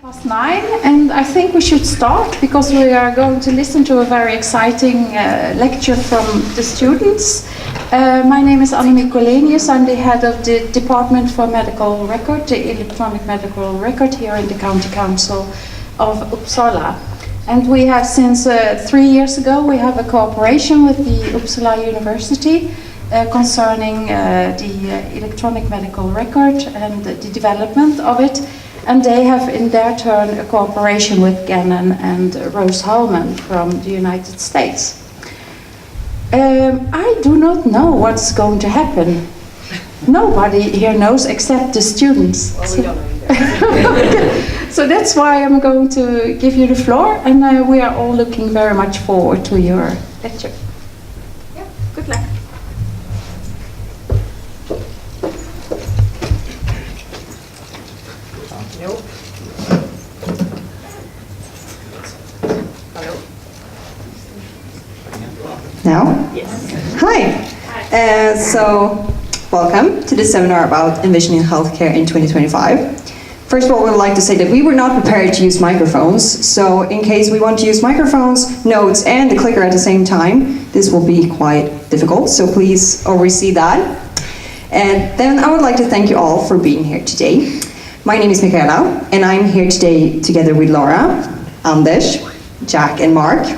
9, and I think we should start because we are going to listen to a very exciting lecture from the students. My name is Annemie Colenius. I'm the head of the Department for Medical Record, the Electronic Medical Record here in the County Council of Uppsala. And we have since 3 years ago, we have a cooperation with the Uppsala University concerning the electronic medical record and the development of it. And they have in their turn a cooperation with Gannon and Rose Holman from the United States. I do not know what's going to happen. Nobody here knows except the students. Well, we don't know either. So that's why I'm going to give you the floor, and we are all looking very much forward to your lecture. Yeah, good luck. Now? Yes. Hi. So, welcome to this seminar about envisioning healthcare in 2025. First of all, we would like to say that we were not prepared to use microphones, so in case we want to use microphones, notes, and the clicker at the same time, this will be quite difficult, so please oversee that. And then I would like to thank you all for being here today. My name is Michaela, and I'm here today together with Laura, Anders, Jack, and Mark.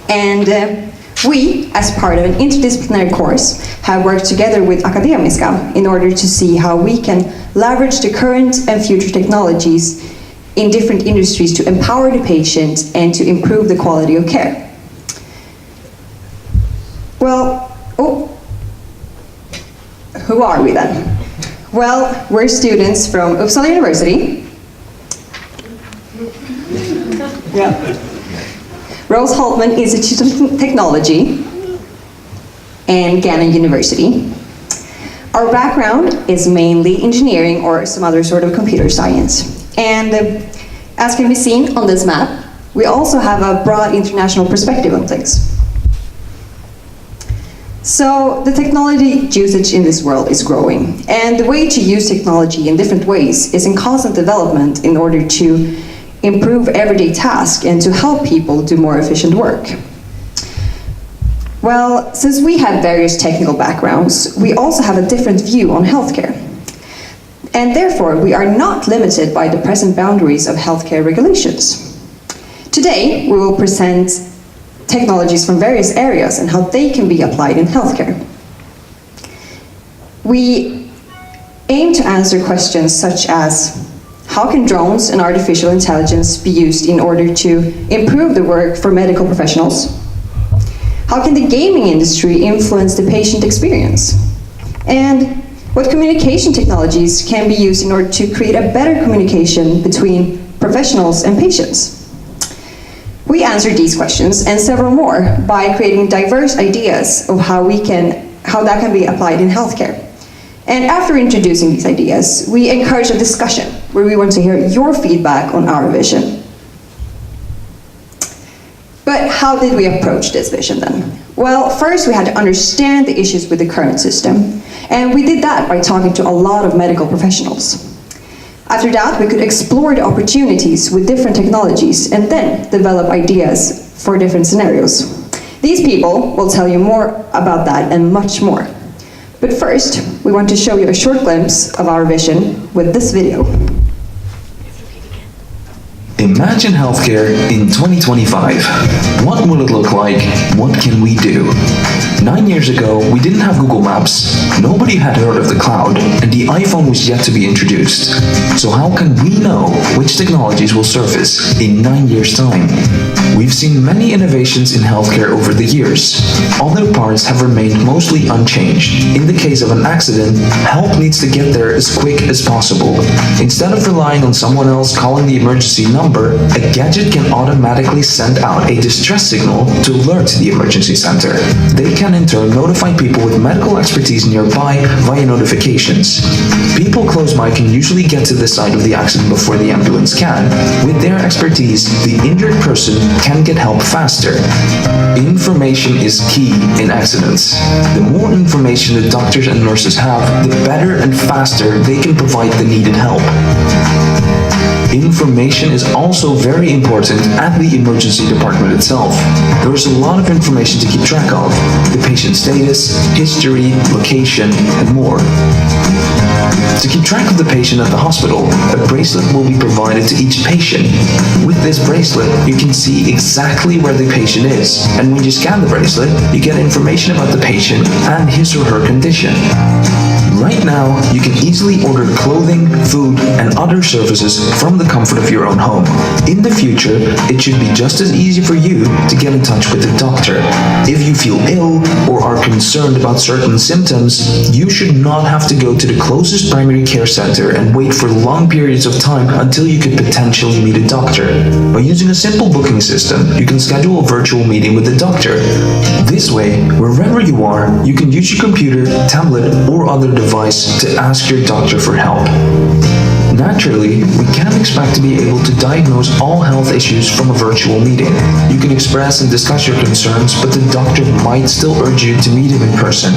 And we, as part of an interdisciplinary course, have worked together with Akademiska in order to see how we can leverage the current and future technologies in different industries to empower the patient and to improve the quality of care. Well, who are we then? Well, we're students from Uppsala University. Yeah. Rose Holman Institute of Technology and Gannon University. Our background is mainly engineering or some other sort of computer science. And as can be seen on this map, we also have a broad international perspective on things. So the technology usage in this world is growing, and the way to use technology in different ways is in constant development in order to improve everyday tasks and to help people do more efficient work. Well, since we have various technical backgrounds, we also have a different view on healthcare. And therefore, we are not limited by the present boundaries of healthcare regulations. Today, we will present technologies from various areas and how they can be applied in healthcare. We aim to answer questions such as, how can drones and artificial intelligence be used in order to improve the work for medical professionals? How can the gaming industry influence the patient experience? And what communication technologies can be used in order to create a better communication between professionals and patients? We answer these questions and several more by creating diverse ideas of how that can be applied in healthcare. And after introducing these ideas, we encourage a discussion where we want to hear your feedback on our vision. But how did we approach this vision then? Well, first we had to understand the issues with the current system, and we did that by talking to a lot of medical professionals. After that, we could explore the opportunities with different technologies and then develop ideas for different scenarios. These people will tell you more about that and much more. But first, we want to show you a short glimpse of our vision with this video. Imagine healthcare in 2025. What will it look like? What can we do? 9 years ago, we didn't have Google Maps, nobody had heard of the cloud, and the iPhone was yet to be introduced. So how can we know which technologies will surface in 9 years' time? We've seen many innovations in healthcare over the years. Other parts have remained mostly unchanged. In the case of an accident, help needs to get there as quick as possible. Instead of relying on someone else calling the emergency number, a gadget can automatically send out a distress signal to alert the emergency center. They can in turn notify people with medical expertise nearby via notifications. People close by can usually get to the site of the accident before the ambulance can. With their expertise, the injured person can get help faster. Information is key in accidents. The more information the doctors and nurses have, the better and faster they can provide the needed help. Information is also very important at the emergency department itself. There is a lot of information to keep track of: the patient status, history, location, and more. To keep track of the patient at the hospital, a bracelet will be provided to each patient. With this bracelet, you can see exactly where the patient is, and when you scan the bracelet, you get information about the patient and his or her condition. Right now, you can easily order clothing, food, and other services from the comfort of your own home. In the future, it should be just as easy for you to get in touch with a doctor. If you feel ill or are concerned about certain symptoms, you should not have to go to the closest primary care center and wait for long periods of time until you could potentially meet a doctor. By using a simple booking system, you can schedule a virtual meeting with a doctor. This way, wherever you are, you can use your computer, tablet, or other device to ask your doctor for help. Naturally, we can't expect to be able to diagnose all health issues from a virtual meeting. You can express and discuss your concerns, but the doctor might still urge you to meet him in person.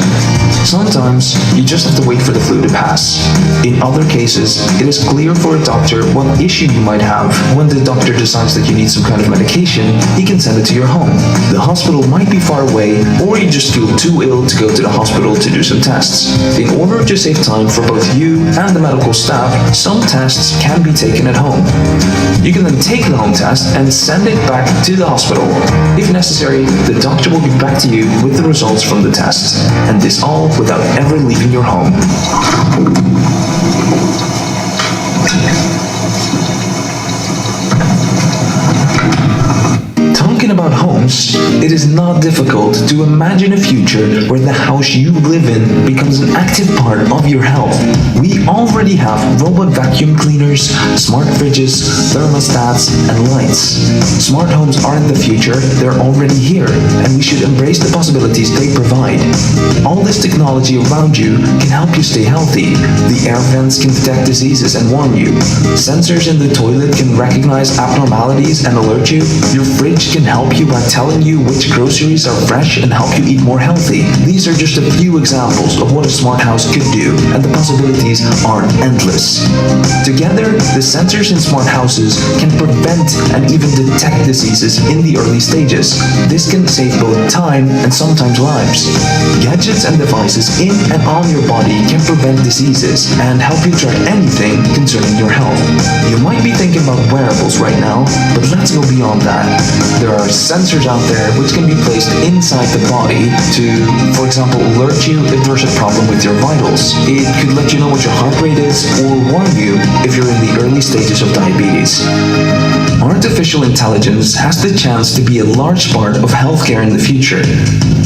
Sometimes, you just have to wait for the flu to pass. In other cases, it is clear for a doctor what issue you might have. When the doctor decides that you need some kind of medication, he can send it to your home. The hospital might be far away, or you just feel too ill to go to the hospital to do some tests. In order to save time for both you and the medical staff, some tests can be taken at home. You can then take the home test and send it back to the hospital. If necessary, the doctor will get back to you with the results from the test, and this all without ever leaving your home. Talking about homes, it is not difficult to imagine a future where the house you live in becomes an active part of your health. We already have robot vacuum cleaners, smart fridges, thermostats, and lights. Smart homes aren't the future, they're already here, and we should embrace the possibilities they provide. All this technology around you can help you stay healthy. The air vents can detect diseases and warn you. Sensors in the toilet can recognize abnormalities and alert you. Your fridge can help you by telling you which groceries are fresh and help you eat more healthy. These are just a few examples of what a smart house could do, and the possibilities are endless. Together, the sensors in smart houses can prevent and even detect diseases in the early stages. This can save both time and sometimes lives. Gadgets and devices in and on your body can prevent diseases and help you track anything concerning your health. You might be thinking about wearables right now, but let's go beyond that. There are sensors out there which can be placed inside the body to, for example, alert you if there's a problem with your vitals. It could let you know what your heart rate is or warn you if you're in the early stages of diabetes. Artificial intelligence has the chance to be a large part of healthcare in the future.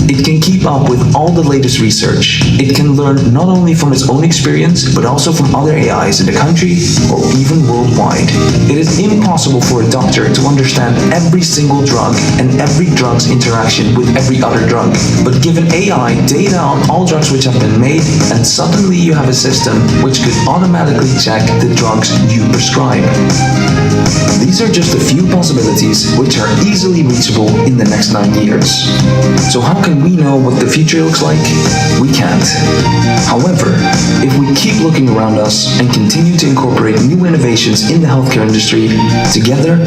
It can keep up with all the latest research. It can learn not only from its own experience, but also from other AIs in the country or even worldwide. It is impossible for a doctor to understand every single drug and every drug's interaction with every other drug. But give an AI data on all drugs which have been made, and suddenly you have a system which could automatically check the drugs you prescribe. These are just a few possibilities which are easily reachable in the next 9 years. So how can we know what the future looks like? We can't. However, if we keep looking around us and continue to incorporate new innovations in the healthcare industry, together,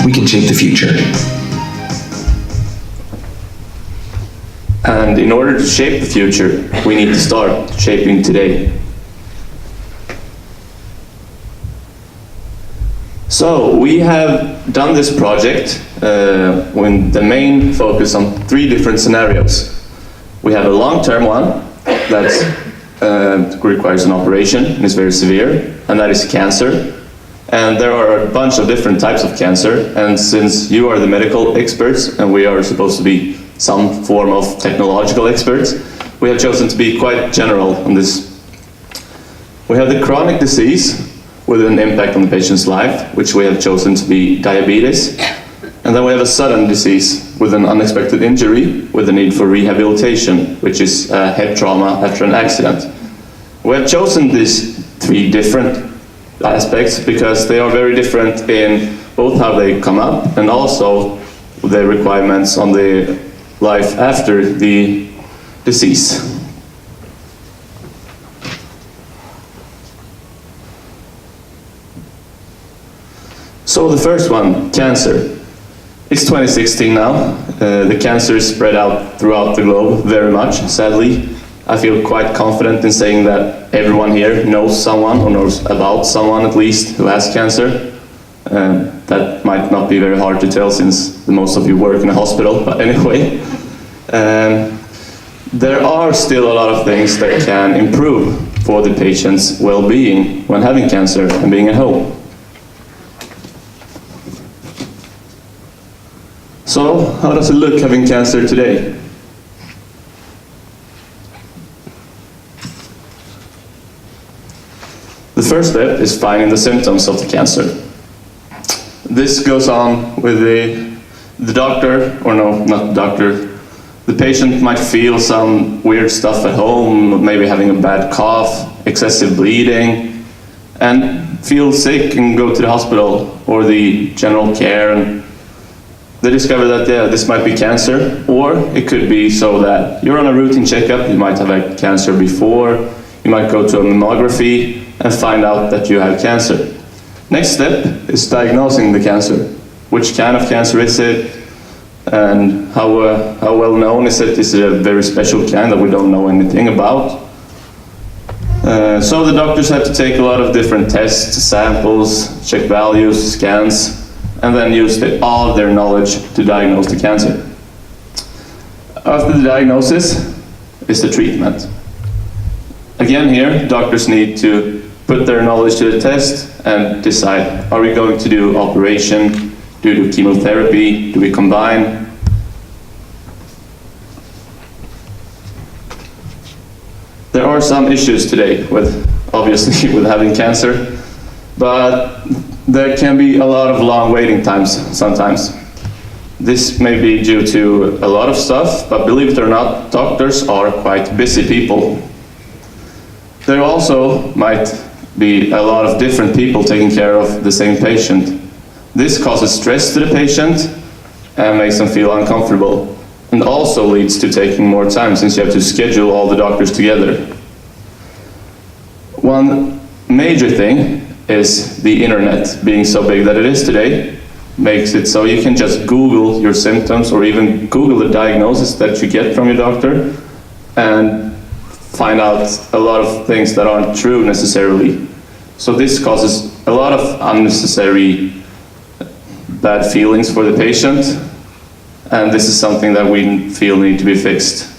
we can shape the future. And in order to shape the future, we need to start shaping today. So we have done this project with the main focus on 3 different scenarios. We have a long-term one that requires an operation and is very severe, and that is cancer. And there are a bunch of different types of cancer, and since you are the medical experts and we are supposed to be some form of technological experts, we have chosen to be quite general on this. We have the chronic disease with an impact on the patient's life, which we have chosen to be diabetes. And then we have a sudden disease with an unexpected injury with a need for rehabilitation, which is head trauma after an accident. We have chosen these 3 different aspects because they are very different in both how they come up and also the requirements on the life after the disease. So the first one, cancer. It's 2016 now. The cancer is spread out throughout the globe very much, sadly. I feel quite confident in saying that everyone here knows someone, or knows about someone at least, who has cancer. That might not be very hard to tell since most of you work in a hospital, but anyway. There are still a lot of things that can improve for the patient's well-being when having cancer and being at home. So, how does it look having cancer today? The first step is finding the symptoms of the cancer. This goes on with the doctor, or no, not the doctor. The patient might feel some weird stuff at home, maybe having a bad cough, excessive bleeding, and feel sick and go to the hospital or the general care, and they discover that, yeah, this might be cancer, or it could be so that you're on a routine checkup, you might have had cancer before, you might go to a mammography and find out that you have cancer. Next step is diagnosing the cancer. Which kind of cancer is it? And how well known is it? Is it a very special kind that we don't know anything about? So the doctors have to take a lot of different tests, samples, check values, scans, and then use all of their knowledge to diagnose the cancer. After the diagnosis is the treatment. Again here, doctors need to put their knowledge to the test and decide, are we going to do operation? Do we do chemotherapy? Do we combine? There are some issues today with, obviously, with having cancer, but there can be a lot of long waiting times sometimes. This may be due to a lot of stuff, but believe it or not, doctors are quite busy people. There also might be a lot of different people taking care of the same patient. This causes stress to the patient and makes them feel uncomfortable, and also leads to taking more time since you have to schedule all the doctors together. One major thing is the internet being so big that it is today, makes it so you can just Google your symptoms or even Google the diagnosis that you get from your doctor and find out a lot of things that aren't true necessarily. So this causes a lot of unnecessary bad feelings for the patient, and this is something that we feel need to be fixed.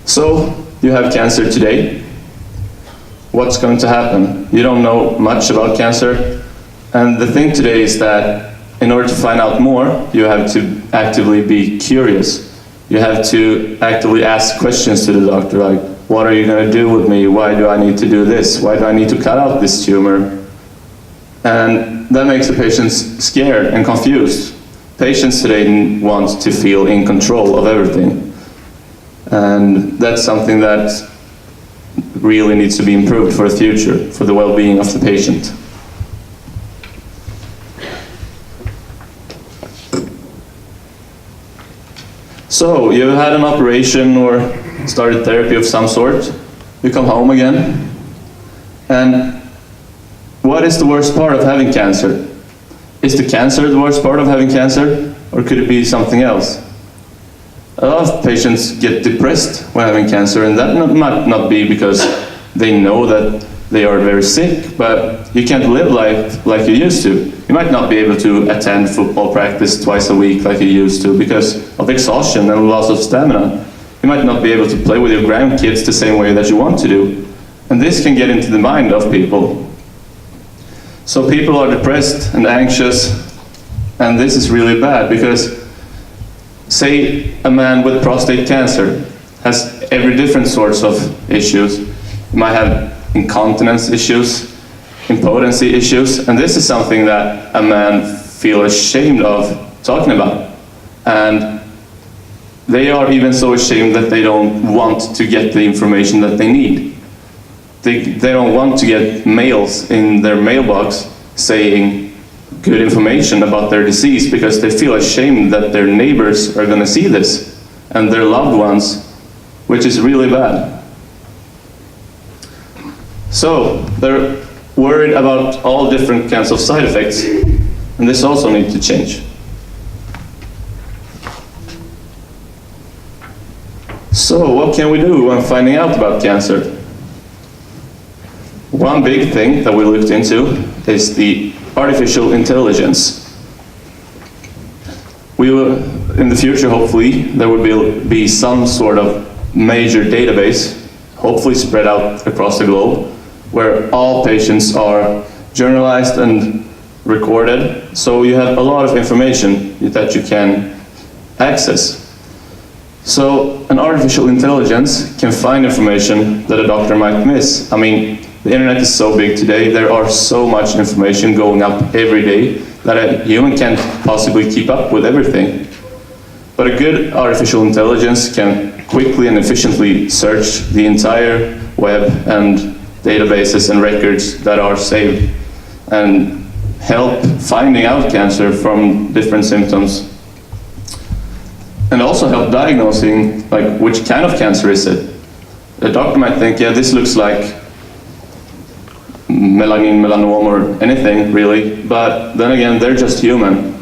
So, you have cancer today. What's going to happen? You don't know much about cancer, and the thing today is that in order to find out more, you have to actively be curious. You have to actively ask questions to the doctor, like, what are you going to do with me? Why do I need to do this? Why do I need to cut out this tumor? And that makes the patients scared and confused. Patients today want to feel in control of everything. And that's something that really needs to be improved for the future, for the well-being of the patient. So, you had an operation or started therapy of some sort, you come home again, and what is the worst part of having cancer? Is the cancer the worst part of having cancer, or could it be something else? A lot of patients get depressed when having cancer, and that might not be because they know that they are very sick, but you can't live life like you used to. You might not be able to attend football practice twice a week like you used to because of exhaustion and loss of stamina. You might not be able to play with your grandkids the same way that you want to do. And this can get into the mind of people. So people are depressed and anxious, and this is really bad because, say, a man with prostate cancer has every different sorts of issues. He might have incontinence issues, impotency issues, and this is something that a man feels ashamed of talking about. And they are even so ashamed that they don't want to get the information that they need. They don't want to get mails in their mailbox saying good information about their disease because they feel ashamed that their neighbors are going to see this and their loved ones, which is really bad. So they're worried about all different kinds of side effects, and this also needs to change. So what can we do when finding out about cancer? One big thing that we looked into is the artificial intelligence. We will, in the future, hopefully, there will be some sort of major database, hopefully spread out across the globe, where all patients are journalized and recorded, so you have a lot of information that you can access. So an artificial intelligence can find information that a doctor might miss. I mean, the internet is so big today, there are so much information going up every day that a human can't possibly keep up with everything. But a good artificial intelligence can quickly and efficiently search the entire web and databases and records that are saved and help finding out cancer from different symptoms. And also help diagnosing, like, which kind of cancer is it. The doctor might think, yeah, this looks like melanoma or anything really, but then again, they're just human.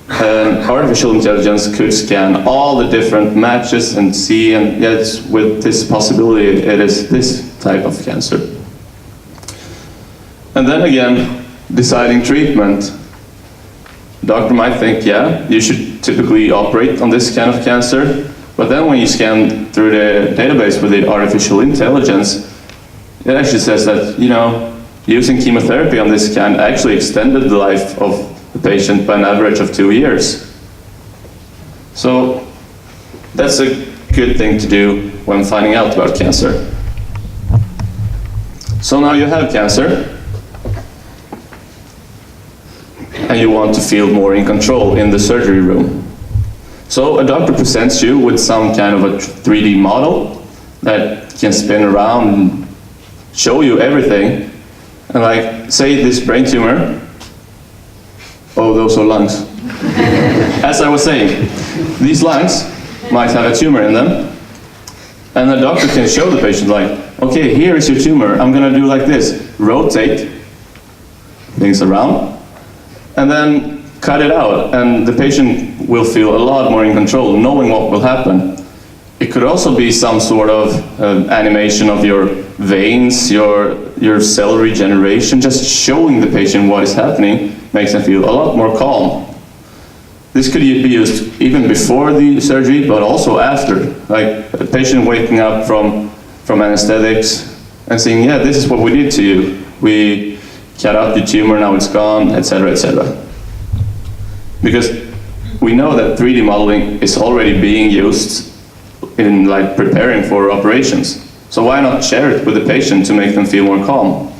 And artificial intelligence could scan all the different matches and see, and yes, with this possibility, it is this type of cancer. And then again, deciding treatment. Doctor might think, yeah, you should typically operate on this kind of cancer, but then when you scan through the database with the artificial intelligence, it actually says that, you know, using chemotherapy on this kind actually extended the life of the patient by an average of 2 years. So that's a good thing to do when finding out about cancer. So now you have cancer, and you want to feel more in control in the surgery room. So a doctor presents you with some kind of a 3D model that can spin around and show you everything. And like, say this brain tumor, oh, those are lungs. As I was saying, these lungs might have a tumor in them, and the doctor can show the patient, like, okay, here is your tumor, I'm gonna do like this, rotate things around, and then cut it out, and the patient will feel a lot more in control, knowing what will happen. It could also be some sort of animation of your veins, your cell regeneration. Just showing the patient what is happening makes them feel a lot more calm. This could be used even before the surgery, but also after. Like a patient waking up from anesthetics and saying, yeah, this is what we did to you. We cut out the tumor, now it's gone, etc., etc. Because we know that 3D modeling is already being used in like preparing for operations. So why not share it with the patient to make them feel more calm?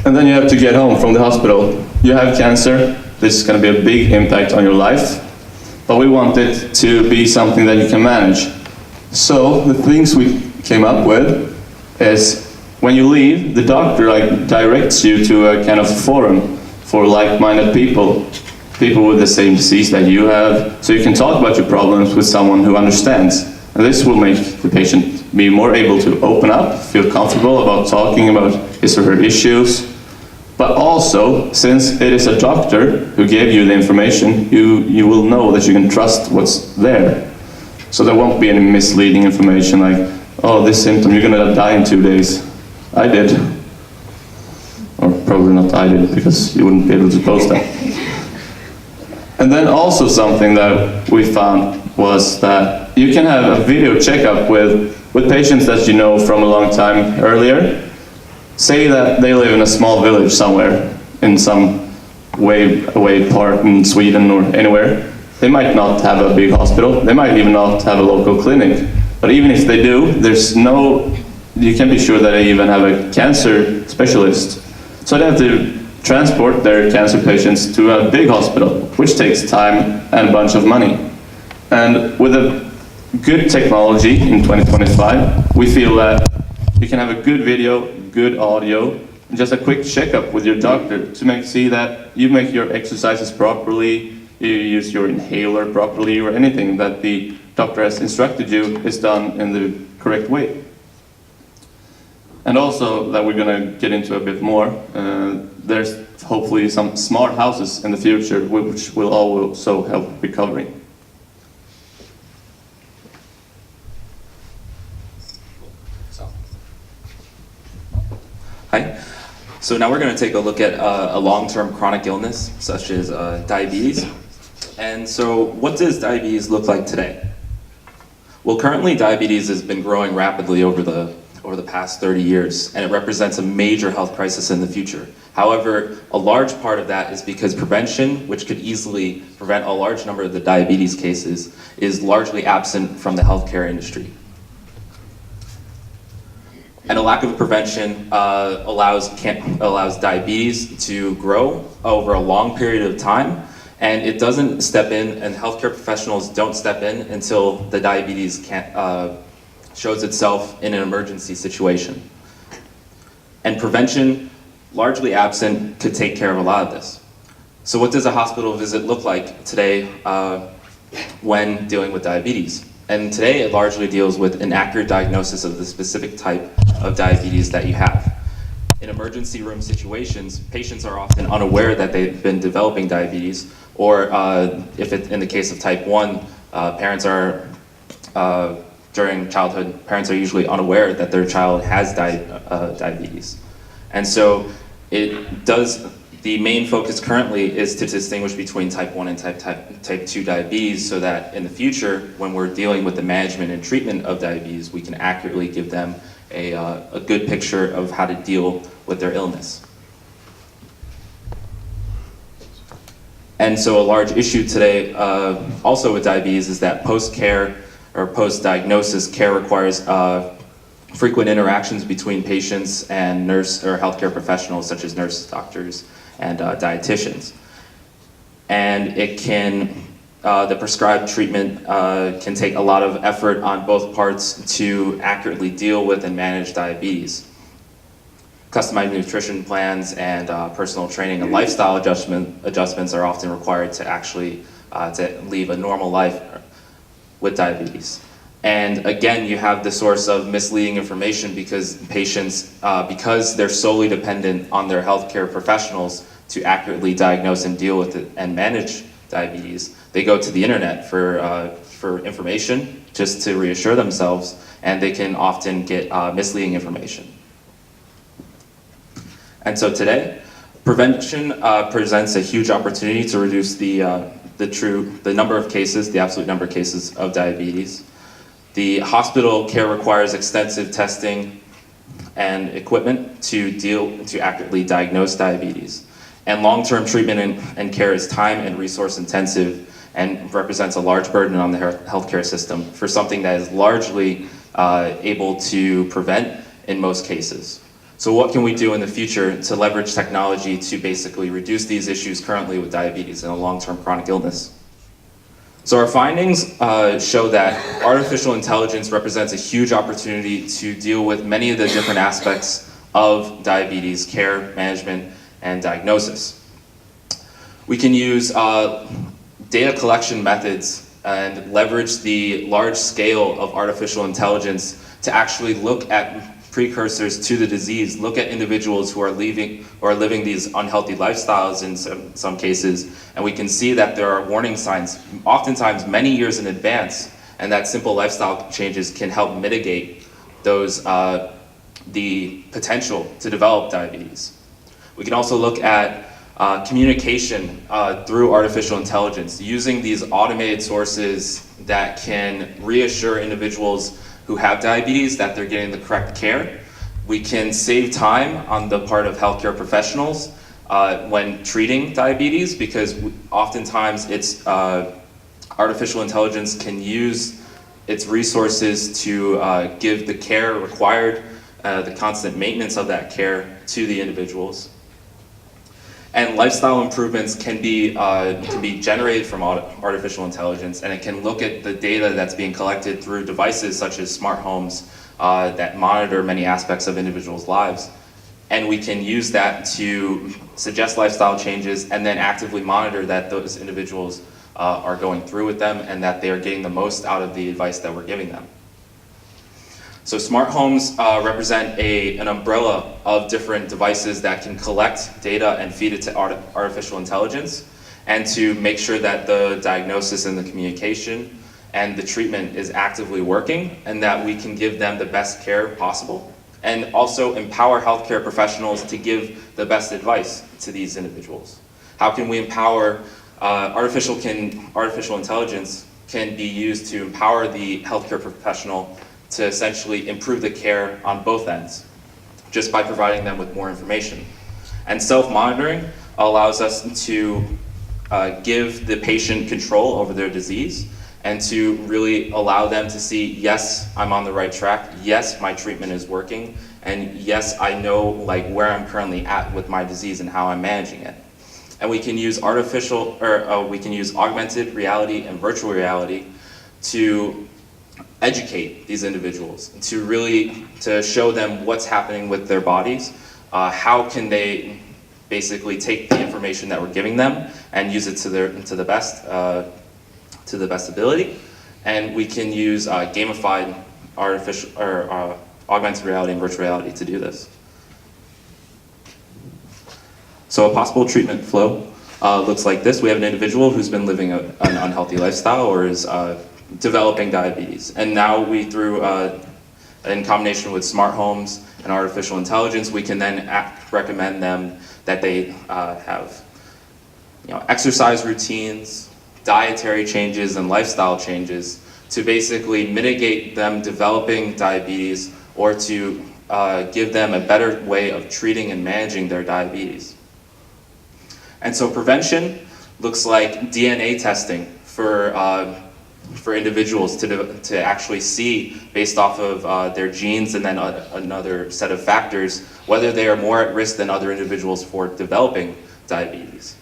And then you have to get home from the hospital. You have cancer, this is going to be a big impact on your life, but we want it to be something that you can manage. So the things we came up with is when you leave, the doctor directs you to a kind of forum for like-minded people with the same disease that you have, so you can talk about your problems with someone who understands. And this will make the patient be more able to open up, feel comfortable about talking about his or her issues. But also, since it is a doctor who gave you the information, you will know that you can trust what's there. So there won't be any misleading information like, oh, this symptom, you're gonna die in 2 days. I did. Or probably not I did, because you wouldn't be able to post that. And then also something that we found was that you can have a video checkup with patients that you know from a long time earlier. Say that they live in a small village somewhere, in some way away part in Sweden or anywhere. They might not have a big hospital, they might even not have a local clinic. But even if they do, you can be sure that they even have a cancer specialist. So they have to transport their cancer patients to a big hospital, which takes time and a bunch of money. And with a good technology in 2025, we feel that you can have a good video, good audio, and just a quick checkup with your doctor to see that you make your exercises properly, you use your inhaler properly, or anything that the doctor has instructed you is done in the correct way. And also, that we're going to get into a bit more, there's hopefully some smart houses in the future which will also help recovery. Hi. So now we're going to take a look at a long-term chronic illness, such as diabetes. And so what does diabetes look like today? Well, currently diabetes has been growing rapidly over the past 30 years, and it represents a major health crisis in the future. However, a large part of that is because prevention, which could easily prevent a large number of the diabetes cases, is largely absent from the healthcare industry. And a lack of prevention allows diabetes to grow over a long period of time, and it doesn't step in, and healthcare professionals don't step in until the diabetes shows itself in an emergency situation. And prevention, largely absent, could take care of a lot of this. So what does a hospital visit look like today when dealing with diabetes? And today it largely deals with an accurate diagnosis of the specific type of diabetes that you have. In emergency room situations, patients are often unaware that they've been developing diabetes, or in the case of type 1, during childhood, parents are usually unaware that their child has diabetes. And so the main focus currently is to distinguish between type 1 and type 2 diabetes, so that in the future, when we're dealing with the management and treatment of diabetes, we can accurately give them a good picture of how to deal with their illness. And so a large issue today also with diabetes is that post-care or post-diagnosis care requires frequent interactions between patients and nurse or healthcare professionals such as nurses, doctors, and dietitians. And the prescribed treatment can take a lot of effort on both parts to accurately deal with and manage diabetes. Customized nutrition plans and personal training and lifestyle adjustments are often required to actually to lead a normal life with diabetes. And again, you have the source of misleading information because patients, because they're solely dependent on their healthcare professionals to accurately diagnose and deal with it and manage diabetes, they go to the internet for information just to reassure themselves, and they can often get misleading information. And so today, prevention presents a huge opportunity to reduce the number of cases, the absolute number of cases of diabetes. The hospital care requires extensive testing and equipment to accurately diagnose diabetes. And long-term treatment and care is time and resource intensive and represents a large burden on the healthcare system for something that is largely able to prevent in most cases. So what can we do in the future to leverage technology to basically reduce these issues currently with diabetes and a long-term chronic illness? So our findings show that artificial intelligence represents a huge opportunity to deal with many of the different aspects of diabetes care, management, and diagnosis. We can use data collection methods and leverage the large scale of artificial intelligence to actually look at precursors to the disease, look at individuals who are living these unhealthy lifestyles in some cases, and we can see that there are warning signs, oftentimes many years in advance, and that simple lifestyle changes can help mitigate the potential to develop diabetes. We can also look at communication through artificial intelligence, using these automated sources that can reassure individuals who have diabetes that they're getting the correct care. We can save time on the part of healthcare professionals when treating diabetes, because oftentimes artificial intelligence can use its resources to give the care required, the constant maintenance of that care to the individuals. And lifestyle improvements can be generated from artificial intelligence, and it can look at the data that's being collected through devices such as smart homes that monitor many aspects of individuals' lives, and we can use that to suggest lifestyle changes and then actively monitor that those individuals are going through with them and that they are getting the most out of the advice that we're giving them. So smart homes represent an umbrella of different devices that can collect data and feed it to artificial intelligence, and to make sure that the diagnosis and the communication and the treatment is actively working, and that we can give them the best care possible, and also empower healthcare professionals to give the best advice to these individuals. How can we empower artificial intelligence can be used to empower the healthcare professional to essentially improve the care on both ends, just by providing them with more information. And self-monitoring allows us to give the patient control over their disease, and to really allow them to see, yes, I'm on the right track, yes, my treatment is working, and yes, I know where I'm currently at with my disease and how I'm managing it. And we can use we can use augmented reality and virtual reality to educate these individuals, to show them what's happening with their bodies, how can they basically take the information that we're giving them and use it to the best ability. And we can use gamified augmented reality and virtual reality to do this. So a possible treatment flow looks like this. We have an individual who's been living an unhealthy lifestyle or is developing diabetes. And now through in combination with smart homes and artificial intelligence, we can then recommend them that they have exercise routines, dietary changes, and lifestyle changes to basically mitigate them developing diabetes, or to give them a better way of treating and managing their diabetes. And so prevention looks like DNA testing for individuals to actually see, based off of their genes and then another set of factors, whether they are more at risk than other individuals for developing diabetes.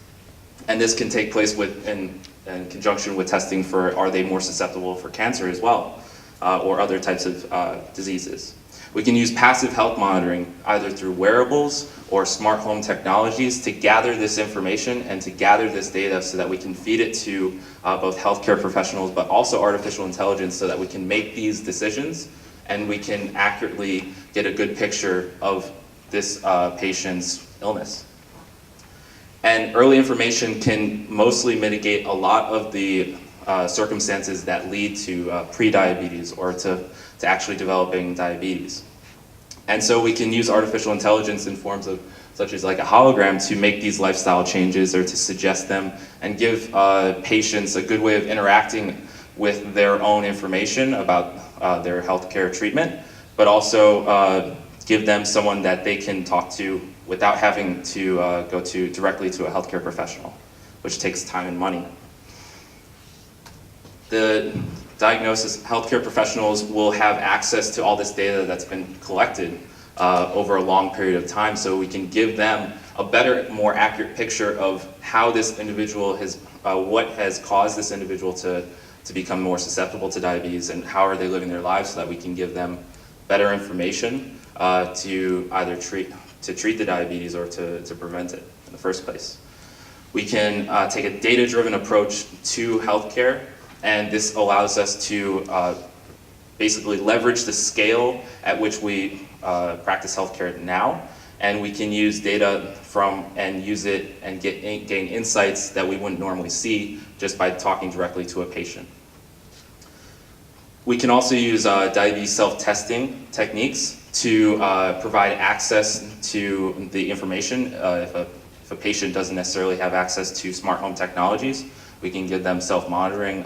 And this can take place in conjunction with testing for, are they more susceptible for cancer as well, or other types of diseases. We can use passive health monitoring, either through wearables or smart home technologies, to gather this information and to gather this data so that we can feed it to both healthcare professionals, but also artificial intelligence, so that we can make these decisions and we can accurately get a good picture of this patient's illness. And early information can mostly mitigate a lot of the circumstances that lead to pre-diabetes or to actually developing diabetes. And so we can use artificial intelligence in forms of, such as like a hologram, to make these lifestyle changes or to suggest them, and give patients a good way of interacting with their own information about their healthcare treatment, but also give them someone that they can talk to without having to go directly to a healthcare professional, which takes time and money. The healthcare professionals will have access to all this data that's been collected over a long period of time, so we can give them a better, more accurate picture of how this individual what has caused this individual to become more susceptible to diabetes, and how are they living their lives, so that we can give them better information to either treat the diabetes or to prevent it in the first place. We can take a data-driven approach to healthcare, and this allows us to basically leverage the scale at which we practice healthcare now, and we can use data and use it and gain insights that we wouldn't normally see just by talking directly to a patient. We can also use diabetes self-testing techniques to provide access to the information. If a patient doesn't necessarily have access to smart home technologies, we can give them self-monitoring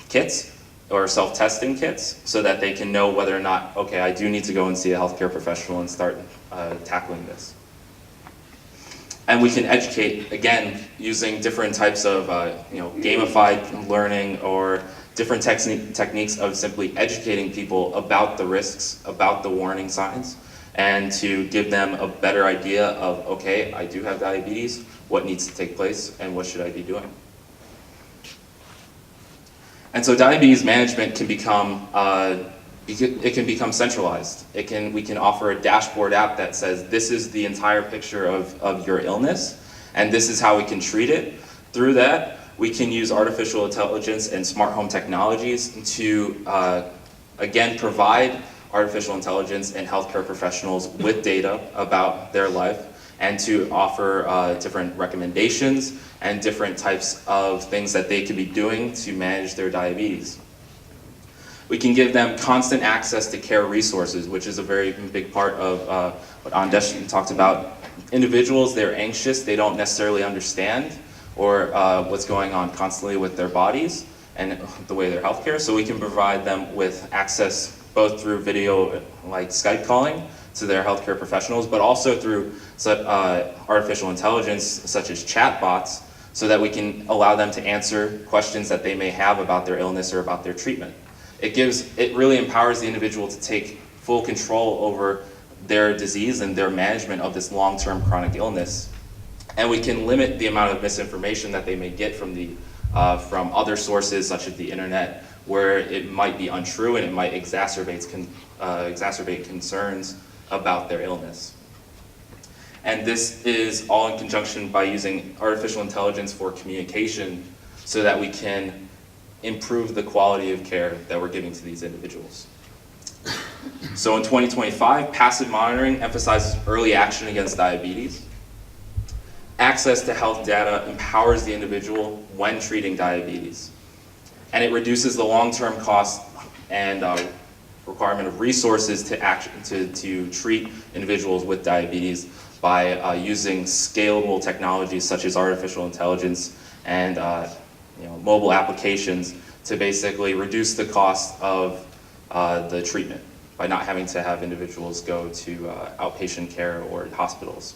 kits or self-testing kits, so that they can know whether or not, okay, I do need to go and see a healthcare professional and start tackling this. And we can educate, again, using different types of gamified learning, or different techniques of simply educating people about the risks, about the warning signs, and to give them a better idea of, okay, I do have diabetes, what needs to take place, and what should I be doing? And so diabetes management can become it can become centralized. We can offer a dashboard app that says this is the entire picture of your illness, and this is how we can treat it. Through that, we can use artificial intelligence and smart home technologies to, again, provide artificial intelligence and healthcare professionals with data about their life, and to offer different recommendations and different types of things that they could be doing to manage their diabetes. We can give them constant access to care resources, which is a very big part of what Andesh talked about. Individuals, they're anxious, they don't necessarily understand or what's going on constantly with their bodies and the way their healthcare. So we can provide them with access both through video, like Skype calling, to their healthcare professionals, but also through artificial intelligence, such as chatbots, so that we can allow them to answer questions that they may have about their illness or about their treatment. It really empowers the individual to take full control over their disease and their management of this long-term chronic illness. And we can limit the amount of misinformation that they may get from other sources, such as the internet, where it might be untrue and it might exacerbate concerns about their illness. And this is all in conjunction by using artificial intelligence for communication so that we can improve the quality of care that we're giving to these individuals. So in 2025, passive monitoring emphasizes early action against diabetes. Access to health data empowers the individual when treating diabetes. And it reduces the long-term cost and requirement of resources to treat individuals with diabetes by using scalable technologies such as artificial intelligence and mobile applications to basically reduce the cost of the treatment by not having to have individuals go to outpatient care or hospitals.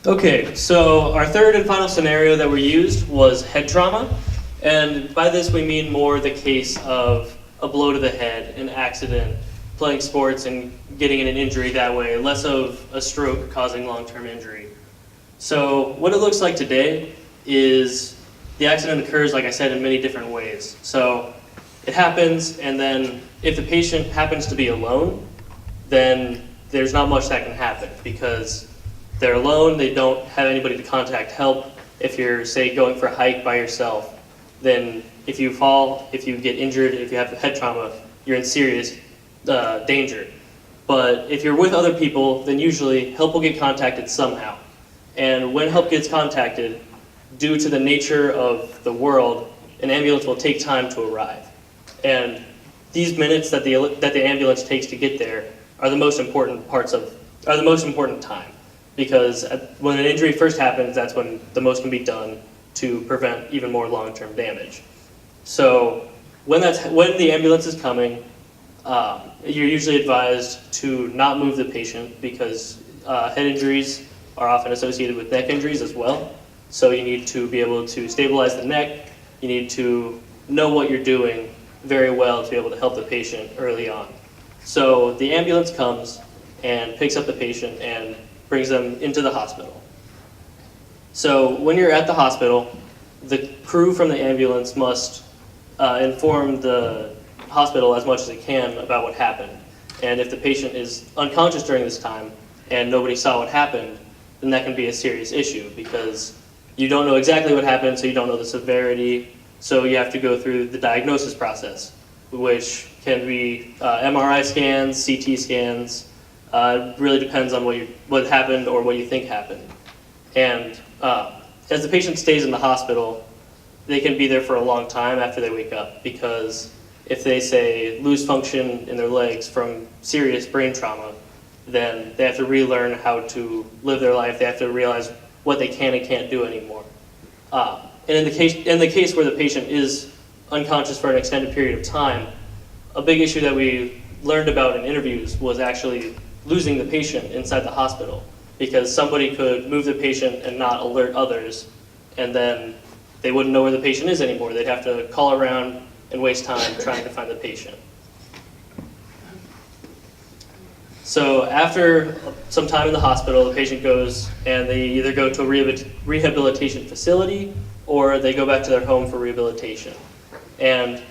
Okay, so our third and final scenario that we used was head trauma. And by this we mean more the case of a blow to the head, an accident, playing sports and getting an injury that way, less of a stroke causing long-term injury. So what it looks like today is the accident occurs, like I said, in many different ways. So it happens, and then if the patient happens to be alone, then there's not much that can happen because they're alone, they don't have anybody to contact help. If you're, say, going for a hike by yourself, then if you fall, if you get injured, if you have head trauma, you're in serious danger. But if you're with other people, then usually help will get contacted somehow. And when help gets contacted, due to the nature of the world, an ambulance will take time to arrive. And these minutes that the ambulance takes to get there are the most important time. Because when an injury first happens, that's when the most can be done to prevent even more long-term damage. So when the ambulance is coming, you're usually advised to not move the patient because head injuries are often associated with neck injuries as well. So you need to be able to stabilize the neck. You need to know what you're doing very well to be able to help the patient early on. So the ambulance comes and picks up the patient and brings them into the hospital. So when you're at the hospital, the crew from the ambulance must inform the hospital as much as it can about what happened. And if the patient is unconscious during this time and nobody saw what happened, then that can be a serious issue because you don't know exactly what happened, so you don't know the severity, so you have to go through the diagnosis process, which can be MRI scans, CT scans. It really depends on what happened or what you think happened. And as the patient stays in the hospital, they can be there for a long time after they wake up because if they, say, lose function in their legs from serious brain trauma, then they have to relearn how to live their life. They have to realize what they can and can't do anymore. And in the case where the patient is unconscious for an extended period of time, a big issue that we learned about in interviews was actually losing the patient inside the hospital because somebody could move the patient and not alert others, and then they wouldn't know where the patient is anymore. They'd have to call around and waste time trying to find the patient. So after some time in the hospital, the patient goes and they either go to a rehabilitation facility or they go back to their home for rehabilitation. And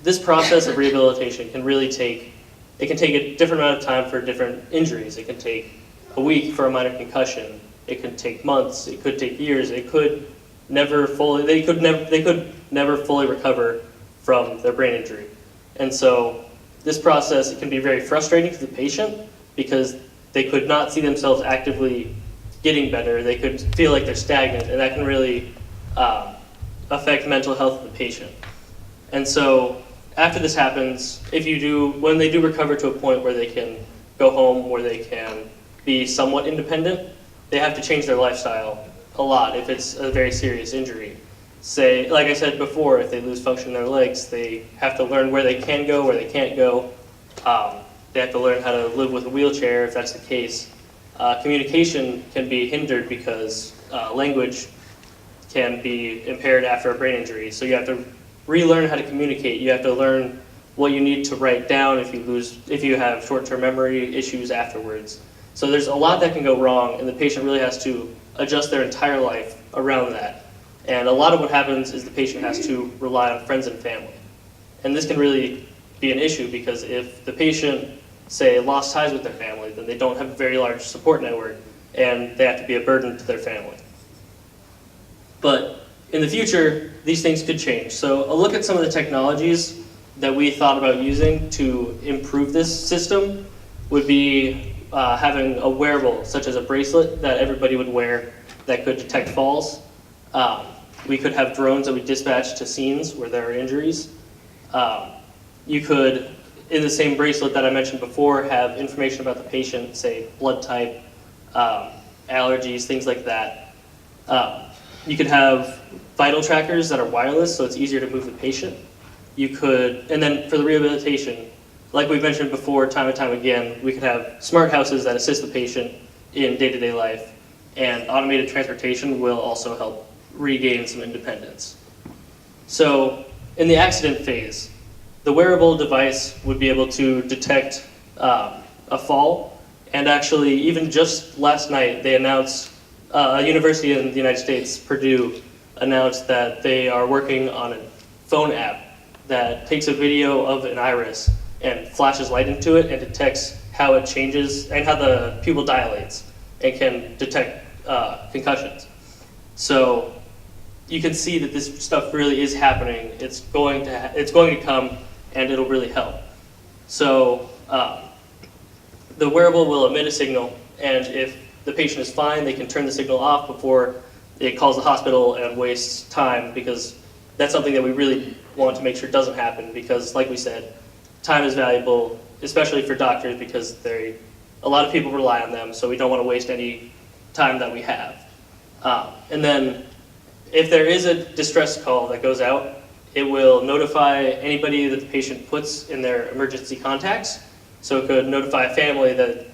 this process of rehabilitation can really take a different amount of time for different injuries. It can take a week for a minor concussion. It could take months. It could take years. They could never fully recover from their brain injury. And so this process, it can be very frustrating to the patient because they could not see themselves actively getting better. They could feel like they're stagnant, and that can really affect mental health of the patient. And so after this happens, when they do recover to a point where they can go home, where they can be somewhat independent, they have to change their lifestyle a lot if it's a very serious injury. Say, like I said before, if they lose function in their legs, they have to learn where they can go, where they can't go. They have to learn how to live with a wheelchair if that's the case. Communication can be hindered because language can be impaired after a brain injury. So you have to relearn how to communicate. You have to learn what you need to write down if you have short-term memory issues afterwards. So there's a lot that can go wrong, and the patient really has to adjust their entire life around that. And a lot of what happens is the patient has to rely on friends and family. And this can really be an issue because if the patient, say, lost ties with their family, then they don't have a very large support network, and they have to be a burden to their family. But in the future, these things could change. So a look at some of the technologies that we thought about using to improve this system would be having a wearable, such as a bracelet that everybody would wear that could detect falls. We could have drones that we dispatch to scenes where there are injuries. You could, in the same bracelet that I mentioned before, have information about the patient, say blood type, allergies, things like that. You could have vital trackers that are wireless, so it's easier to move the patient. You could, and then for the rehabilitation, like we mentioned before, time and time again, we could have smart houses that assist the patient in day-to-day life, and automated transportation will also help regain some independence. So in the accident phase, the wearable device would be able to detect a fall, and actually even just last night they announced, a university in the United States, Purdue, announced that they are working on a phone app that takes a video of an iris and flashes light into it and detects how it changes and how the pupil dilates and can detect concussions. So you can see that this stuff really is happening. It's going to come, and it'll really help. So the wearable will emit a signal, and if the patient is fine, they can turn the signal off before it calls the hospital and wastes time, because that's something that we really want to make sure doesn't happen, because like we said, time is valuable, especially for doctors, because a lot of people rely on them, so we don't want to waste any time that we have. And then if there is a distress call that goes out, it will notify anybody that the patient puts in their emergency contacts. So it could notify a family that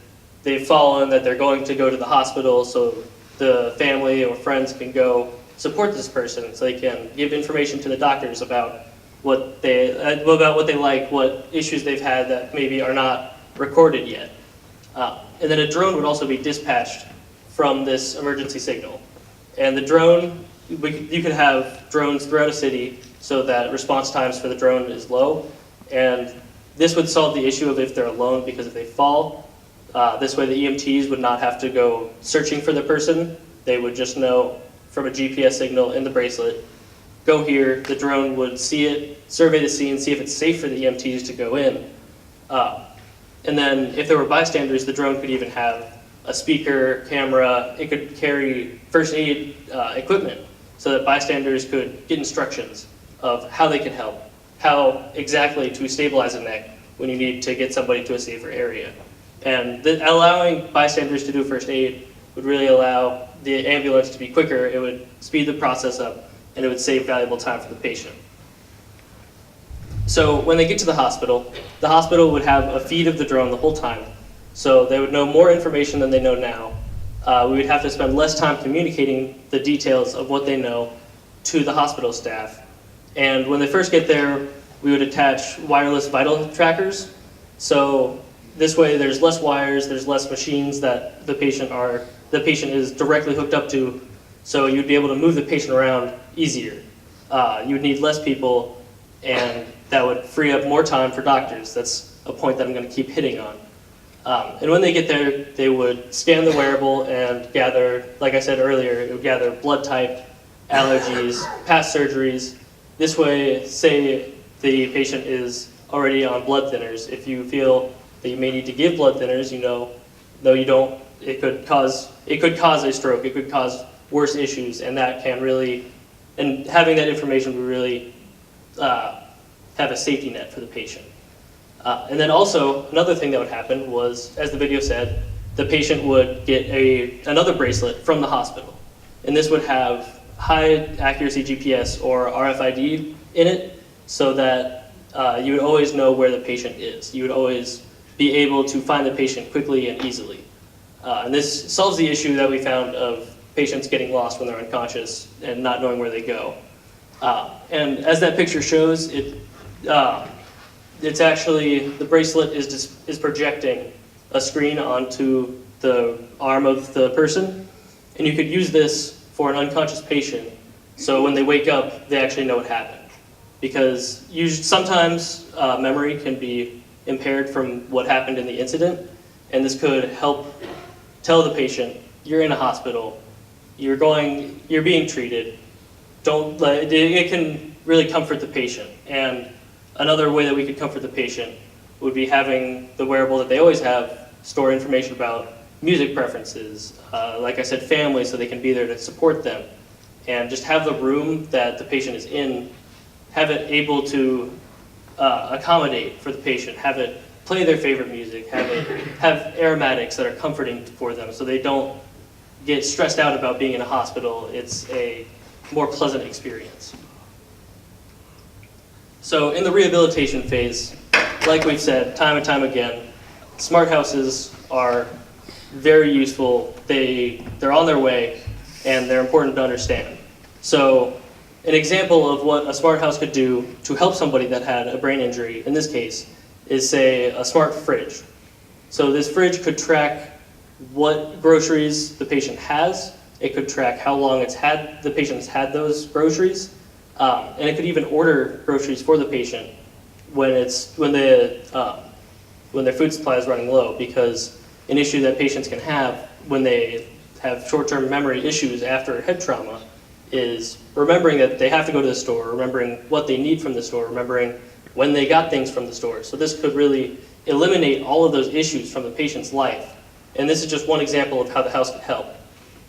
they've fallen, that they're going to go to the hospital, so the family or friends can go support this person, so they can give information to the doctors about what they like, what issues they've had that maybe are not recorded yet. And then a drone would also be dispatched from this emergency signal. And the drone, you could have drones throughout a city so that response times for the drone is low. And this would solve the issue of if they're alone, because if they fall, this way the EMTs would not have to go searching for the person. They would just know from a GPS signal in the bracelet, go here, the drone would see it, survey the scene, see if it's safe for the EMTs to go in. And then if there were bystanders, the drone could even have a speaker, camera, it could carry first aid equipment so that bystanders could get instructions of how they can help, how exactly to stabilize a neck when you need to get somebody to a safer area. And allowing bystanders to do first aid would really allow the ambulance to be quicker, it would speed the process up, and it would save valuable time for the patient. So when they get to the hospital would have a feed of the drone the whole time, so they would know more information than they know now. We would have to spend less time communicating the details of what they know to the hospital staff. And when they first get there, we would attach wireless vital trackers. So this way there's less wires, there's less machines that the patient is directly hooked up to. So you'd be able to move the patient around easier. You would need less people, and that would free up more time for doctors. That's a point that I'm going to keep hitting on. And when they get there, they would scan the wearable and gather, like I said earlier, it would gather blood type, allergies, past surgeries. This way, say the patient is already on blood thinners. If you feel that you may need to give blood thinners, you know, though you don't, it could cause a stroke, it could cause worse issues, and that can really, and having that information would really have a safety net for the patient. And then also, another thing that would happen was, as the video said, the patient would get another bracelet from the hospital. And this would have high accuracy GPS or RFID in it, so that you would always know where the patient is. You would always be able to find the patient quickly and easily. And this solves the issue that we found of patients getting lost when they're unconscious and not knowing where they go. And as that picture shows, it's actually, the bracelet is projecting a screen onto the arm of the person, and you could use this for an unconscious patient, so when they wake up, they actually know what happened. Because sometimes memory can be impaired from what happened in the incident, and this could help tell the patient, you're in a hospital, you're being treated, it can really comfort the patient. And another way that we could comfort the patient would be having the wearable that they always have store information about music preferences, like I said, family, so they can be there to support them, and just have the room that the patient is in, have it able to accommodate for the patient, have it play their favorite music, have aromatics that are comforting for them, so they don't get stressed out about being in a hospital. It's a more pleasant experience. So in the rehabilitation phase, like we've said time and time again, smart houses are very useful. They're on their way, and they're important to understand. So an example of what a smart house could do to help somebody that had a brain injury, in this case, is, say, a smart fridge. So this fridge could track what groceries the patient has. It could track how long the patient's had those groceries. And it could even order groceries for the patient when their food supply is running low, because an issue that patients can have when they have short-term memory issues after head trauma is remembering that they have to go to the store, remembering what they need from the store, remembering when they got things from the store. So this could really eliminate all of those issues from the patient's life. And this is just one example of how the house could help.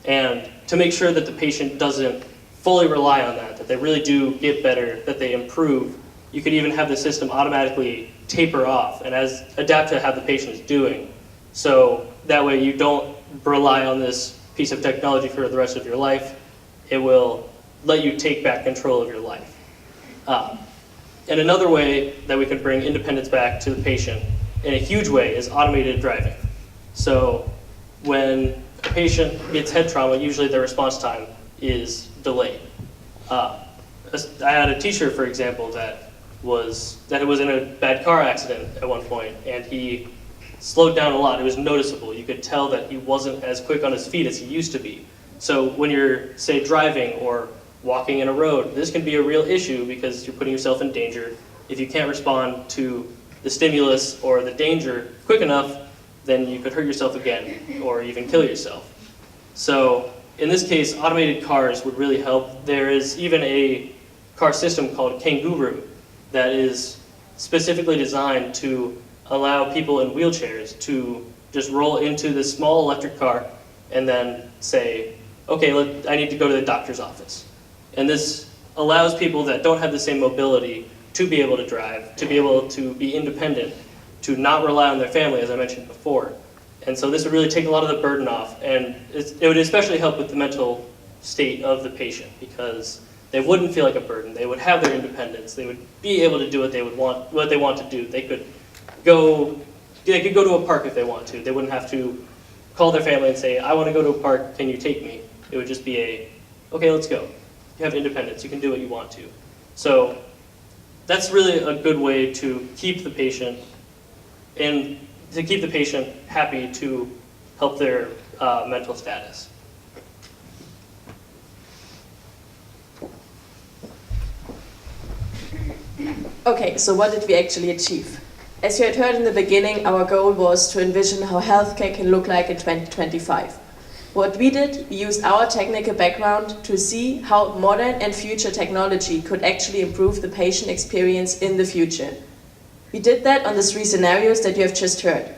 And to make sure that the patient doesn't fully rely on that they really do get better, that they improve, you could even have the system automatically taper off and adapt to how the patient is doing. So that way you don't rely on this piece of technology for the rest of your life. It will let you take back control of your life. And another way that we can bring independence back to the patient in a huge way is automated driving. So when a patient gets head trauma, usually their response time is delayed. I had a teacher, for example, that was in a bad car accident at one point, and he slowed down a lot. It was noticeable. You could tell that he wasn't as quick on his feet as he used to be. So when you're, say, driving or walking in a road, this can be a real issue because you're putting yourself in danger. If you can't respond to the stimulus or the danger quick enough, then you could hurt yourself again or even kill yourself. So in this case, automated cars would really help. There is even a car system called Kangaroo that is specifically designed to allow people in wheelchairs to just roll into this small electric car and then say, okay, I need to go to the doctor's office. And this allows people that don't have the same mobility to be able to drive, to be able to be independent, to not rely on their family, as I mentioned before. And so this would really take a lot of the burden off, and it would especially help with the mental state of the patient, because they wouldn't feel like a burden. They would have their independence. They would be able to do what they want to do. They could go to a park if they want to. They wouldn't have to call their family and say, I want to go to a park, can you take me? It would just be okay, let's go. You have independence, you can do what you want to. So that's really a good way to keep the patient happy, to help their mental status. Okay, so what did we actually achieve? As you had heard in the beginning, our goal was to envision how healthcare can look like in 2025. What we did, we used our technical background to see how modern and future technology could actually improve the patient experience in the future. We did that on the 3 scenarios that you have just heard.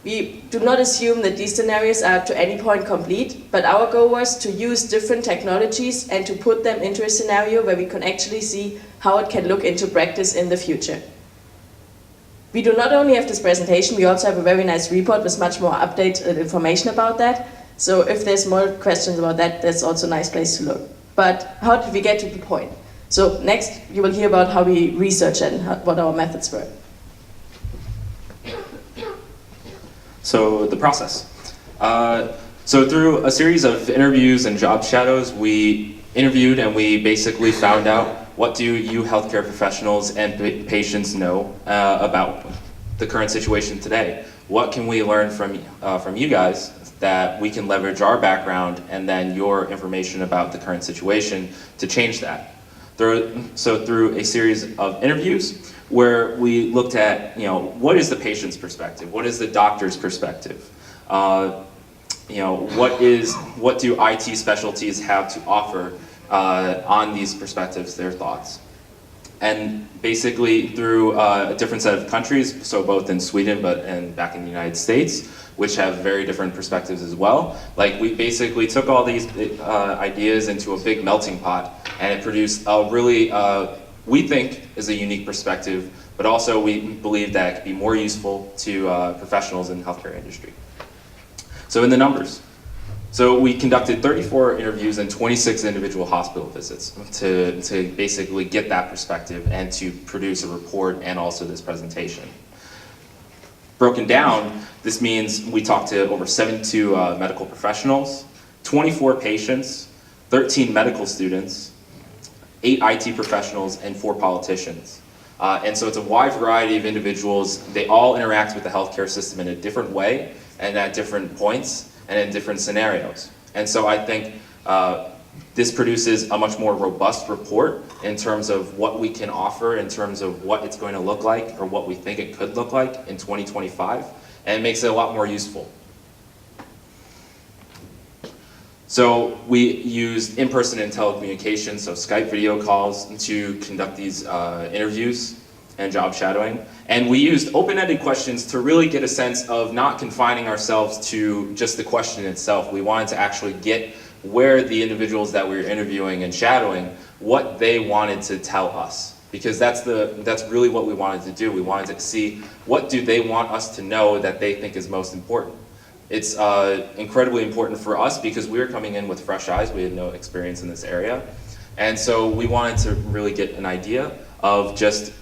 We do not assume that these scenarios are to any point complete, but our goal was to use different technologies and to put them into a scenario where we can actually see how it can look into practice in the future. We do not only have this presentation, we also have a very nice report with much more updated information about that. So if there's more questions about that, that's also a nice place to look. But how did we get to the point? So next, you will hear about how we researched and what our methods were. So the process. So through a series of interviews and job shadows, we interviewed and we basically found out what do you healthcare professionals and patients know about the current situation today. What can we learn from you guys that we can leverage our background and then your information about the current situation to change that. So through a series of interviews where we looked at, what is the patient's perspective? What is the doctor's perspective? What do IT specialties have to offer on these perspectives, their thoughts? And basically through a different set of countries, so both in Sweden and back in the United States, which have very different perspectives as well. Like we basically took all these ideas into a big melting pot and it produced a really, we think is a unique perspective, but also we believe that it could be more useful to professionals in the healthcare industry. So in the numbers. So we conducted 34 interviews and 26 individual hospital visits to basically get that perspective and to produce a report and also this presentation. Broken down, this means we talked to over 72 medical professionals, 24 patients, 13 medical students, 8 IT professionals, and 4 politicians. And so it's a wide variety of individuals. They all interact with the healthcare system in a different way and at different points and in different scenarios. And so I think this produces a much more robust report in terms of what we can offer, in terms of what it's going to look like or what we think it could look like in 2025, and it makes it a lot more useful. So we used in-person and telecommunications, so Skype video calls, to conduct these interviews and job shadowing. And we used open-ended questions to really get a sense of not confining ourselves to just the question itself. We wanted to actually get where the individuals that we were interviewing and shadowing, what they wanted to tell us. Because that's really what we wanted to do. We wanted to see what do they want us to know that they think is most important. It's incredibly important for us because we were coming in with fresh eyes. We had no experience in this area. And so we wanted to really get an idea of just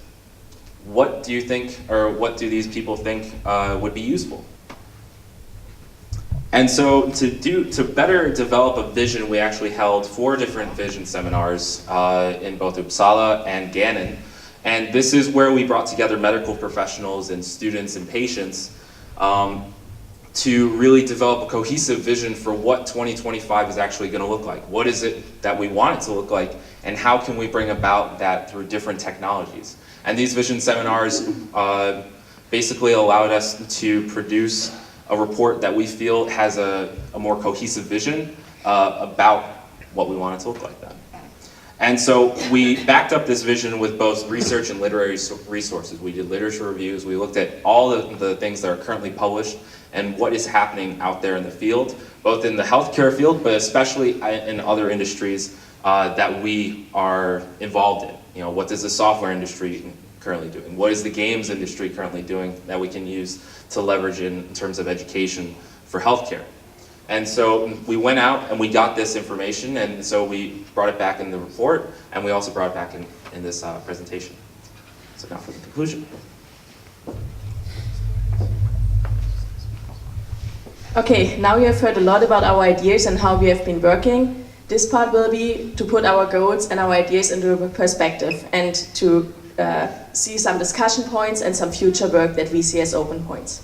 what do you think, or what do these people think would be useful? And so to better develop a vision, we actually held 4 different vision seminars in both Uppsala and Gannon. And this is where we brought together medical professionals and students and patients to really develop a cohesive vision for what 2025 is actually going to look like. What is it that we want it to look like, and how can we bring about that through different technologies? And these vision seminars basically allowed us to produce a report that we feel has a more cohesive vision about what we want it to look like then. And so we backed up this vision with both research and literary resources. We did literature reviews, we looked at all the things that are currently published and what is happening out there in the field, both in the healthcare field, but especially in other industries that we are involved in. What is the software industry currently doing? What is the games industry currently doing that we can use to leverage in terms of education for healthcare? And so we went out and we got this information, and so we brought it back in the report, and we also brought it back in this presentation. So now for the conclusion. Okay, now you have heard a lot about our ideas and how we have been working. This part will be to put our goals and our ideas into a perspective and to see some discussion points and some future work that we see as open points.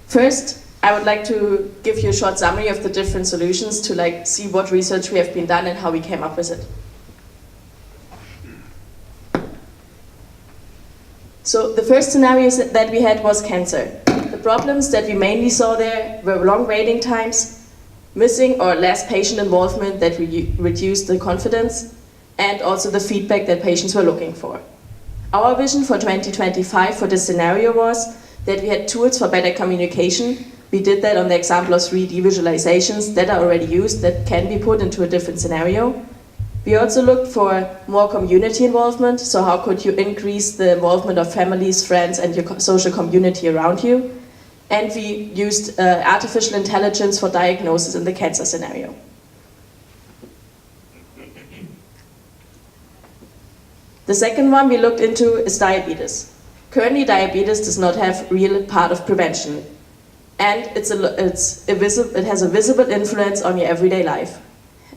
First, I would like to give you a short summary of the different solutions to see what research we have been done and how we came up with it. So the first scenario that we had was cancer. The problems that we mainly saw there were long waiting times, missing or less patient involvement that reduced the confidence, and also the feedback that patients were looking for. Our vision for 2025 for this scenario was that we had tools for better communication. We did that on the example of 3D visualizations that are already used that can be put into a different scenario. We also looked for more community involvement, so how could you increase the involvement of families, friends, and your social community around you? And we used artificial intelligence for diagnosis in the cancer scenario. The second one we looked into is diabetes. Currently, diabetes does not have real part of prevention, and it has a visible influence on your everyday life.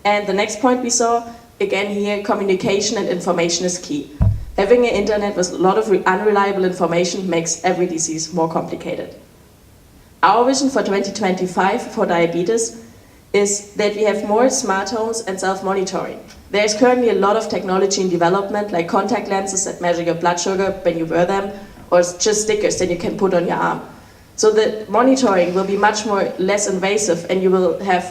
And the next point we saw, again here, communication and information is key. Having an internet with a lot of unreliable information makes every disease more complicated. Our vision for 2025 for diabetes is that we have more smart homes and self-monitoring. There is currently a lot of technology in development, like contact lenses that measure your blood sugar when you wear them, or just stickers that you can put on your arm. So the monitoring will be much less invasive, and you will have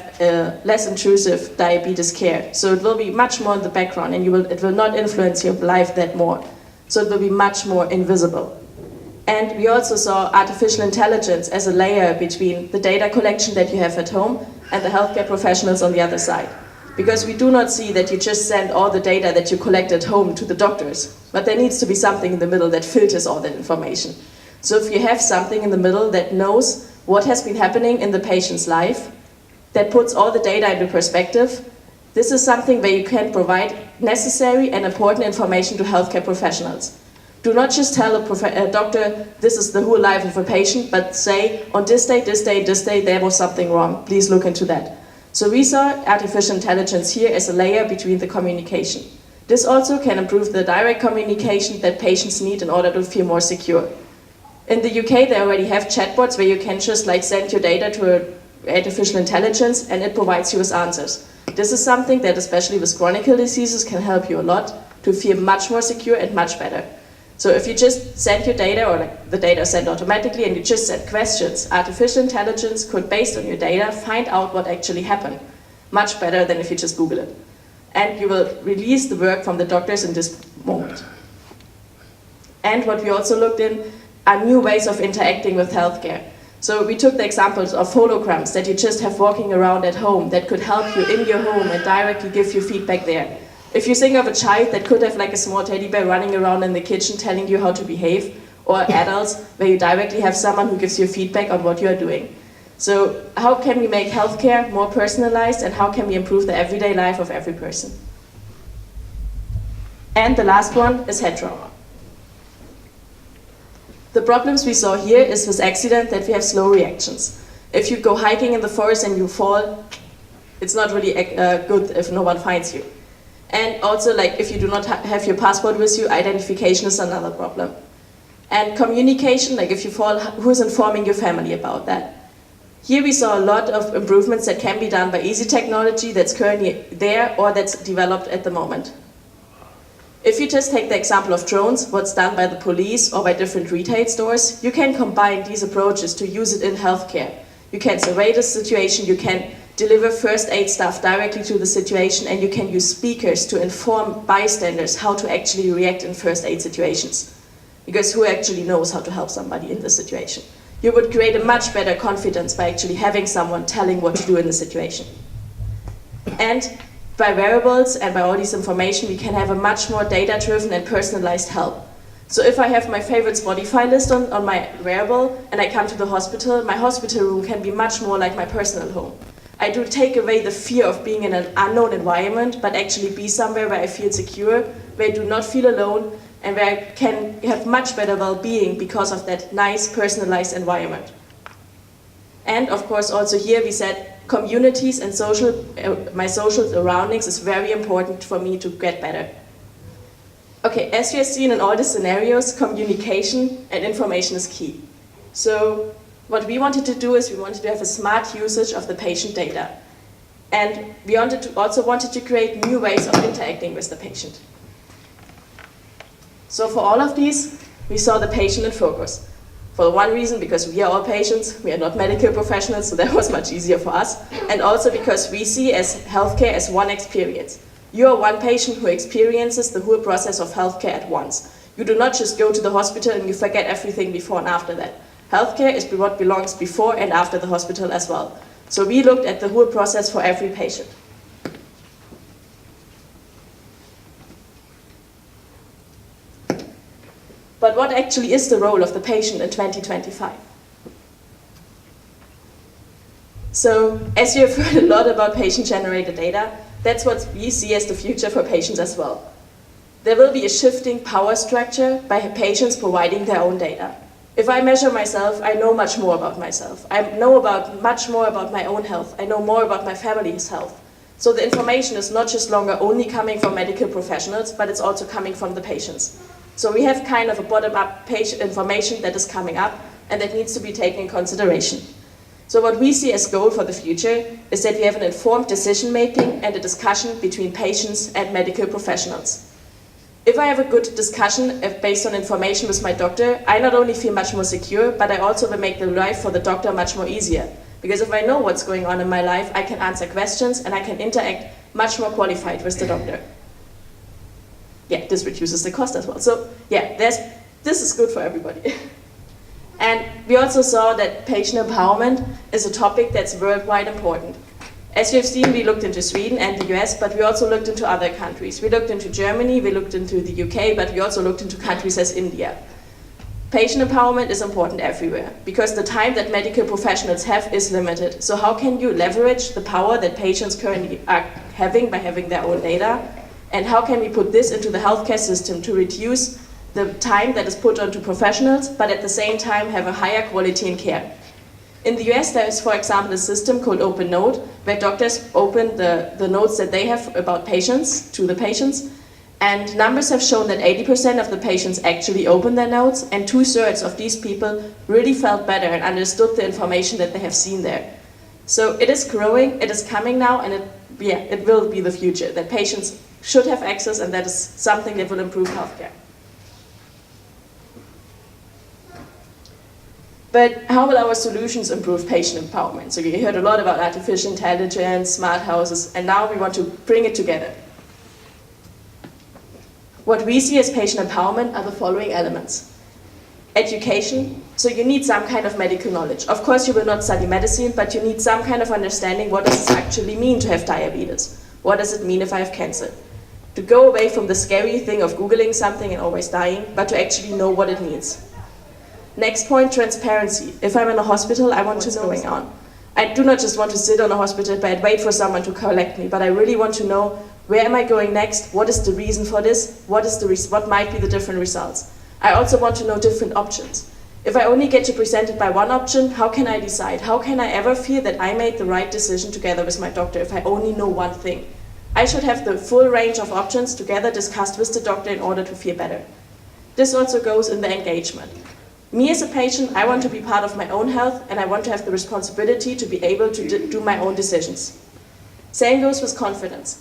less intrusive diabetes care. So it will be much more in the background, and it will not influence your life that more. So it will be much more invisible. And we also saw artificial intelligence as a layer between the data collection that you have at home and the healthcare professionals on the other side. Because we do not see that you just send all the data that you collect at home to the doctors, but there needs to be something in the middle that filters all that information. So if you have something in the middle that knows what has been happening in the patient's life, that puts all the data into perspective, this is something where you can provide necessary and important information to healthcare professionals. Do not just tell a doctor, this is the whole life of a patient, but say, on this day, this day, this day, there was something wrong. Please look into that. So we saw artificial intelligence here as a layer between the communication. This also can improve the direct communication that patients need in order to feel more secure. In the UK, they already have chatbots where you can just send your data to artificial intelligence and it provides you with answers. This is something that, especially with chronic diseases, can help you a lot to feel much more secure and much better. So if you just send your data, or the data is sent automatically, and you just send questions, artificial intelligence could, based on your data, find out what actually happened. Much better than if you just Google it. And you will release the work from the doctors in this moment. And what we also looked in are new ways of interacting with healthcare. So we took the examples of holograms that you just have walking around at home that could help you in your home and directly give you feedback there. If you think of a child that could have a small teddy bear running around in the kitchen telling you how to behave, or adults where you directly have someone who gives you feedback on what you are doing. So how can we make healthcare more personalized, and how can we improve the everyday life of every person? And the last one is head trauma. The problems we saw here is with accident that we have slow reactions. If you go hiking in the forest and you fall, it's not really good if no one finds you. And also, if you do not have your passport with you, identification is another problem. And communication, if you fall, who's informing your family about that? Here we saw a lot of improvements that can be done by easy technology that's currently there or that's developed at the moment. If you just take the example of drones, what's done by the police or by different retail stores, you can combine these approaches to use it in healthcare. You can survey the situation, you can deliver first aid stuff directly to the situation, and you can use speakers to inform bystanders how to actually react in first aid situations. Because who actually knows how to help somebody in this situation? You would create a much better confidence by actually having someone telling what to do in the situation. And by wearables and by all this information, we can have a much more data-driven and personalized help. So if I have my favorite Spotify list on my wearable and I come to the hospital, my hospital room can be much more like my personal home. I do take away the fear of being in an unknown environment, but actually be somewhere where I feel secure, where I do not feel alone, and where I can have much better well-being because of that nice personalized environment. And of course also here we said communities and my social surroundings is very important for me to get better. Okay, as you have seen in all the scenarios, communication and information is key. So what we wanted to do is we wanted to have a smart usage of the patient data. And we also wanted to create new ways of interacting with the patient. So for all of these, we saw the patient in focus. For one reason, because we are all patients, we are not medical professionals, so that was much easier for us. And also because we see as healthcare as one experience. You are one patient who experiences the whole process of healthcare at once. You do not just go to the hospital and you forget everything before and after that. Healthcare is what belongs before and after the hospital as well. So we looked at the whole process for every patient. But what actually is the role of the patient in 2025? So, as you have heard a lot about patient-generated data, that's what we see as the future for patients as well. There will be a shifting power structure by patients providing their own data. If I measure myself, I know much more about myself. I know much more about my own health. I know more about my family's health. So the information is not just longer only coming from medical professionals, but it's also coming from the patients. So we have kind of a bottom-up patient information that is coming up and that needs to be taken in consideration. So what we see as goal for the future is that we have an informed decision-making and a discussion between patients and medical professionals. If I have a good discussion based on information with my doctor, I not only feel much more secure, but I also will make the life for the doctor much more easier. Because if I know what's going on in my life, I can answer questions and I can interact much more qualified with the doctor. Yeah, this reduces the cost as well. So yeah, this is good for everybody. And we also saw that patient empowerment is a topic that's worldwide important. As you have seen, we looked into Sweden and the US, but we also looked into other countries. We looked into Germany, we looked into the UK, but we also looked into countries as India. Patient empowerment is important everywhere because the time that medical professionals have is limited. So how can you leverage the power that patients currently are having by having their own data? And how can we put this into the healthcare system to reduce the time that is put onto professionals, but at the same time have a higher quality in care? In the US, there is, for example, a system called Open Note, where doctors open the notes that they have about patients to the patients. And numbers have shown that 80% of the patients actually open their notes, and 2/3 of these people really felt better and understood the information that they have seen there. So it is growing, it is coming now, and it will be the future, that patients should have access, and that is something that will improve healthcare. But how will our solutions improve patient empowerment? So you heard a lot about artificial intelligence, smart houses, and now we want to bring it together. What we see as patient empowerment are the following elements. Education, so you need some kind of medical knowledge. Of course you will not study medicine, but you need some kind of understanding what does it actually mean to have diabetes? What does it mean if I have cancer? To go away from the scary thing of Googling something and always dying, but to actually know what it means. Next point, transparency. If I'm in a hospital, I want to know what's going on. I do not just want to sit on a hospital bed, wait for someone to collect me, but I really want to know, where am I going next? What is the reason for this? What might be the different results? I also want to know different options. If I only get to present it by one option, how can I decide? How can I ever feel that I made the right decision together with my doctor if I only know one thing? I should have the full range of options together discussed with the doctor in order to feel better. This also goes in the engagement. Me as a patient, I want to be part of my own health and I want to have the responsibility to be able to do my own decisions. Same goes with confidence.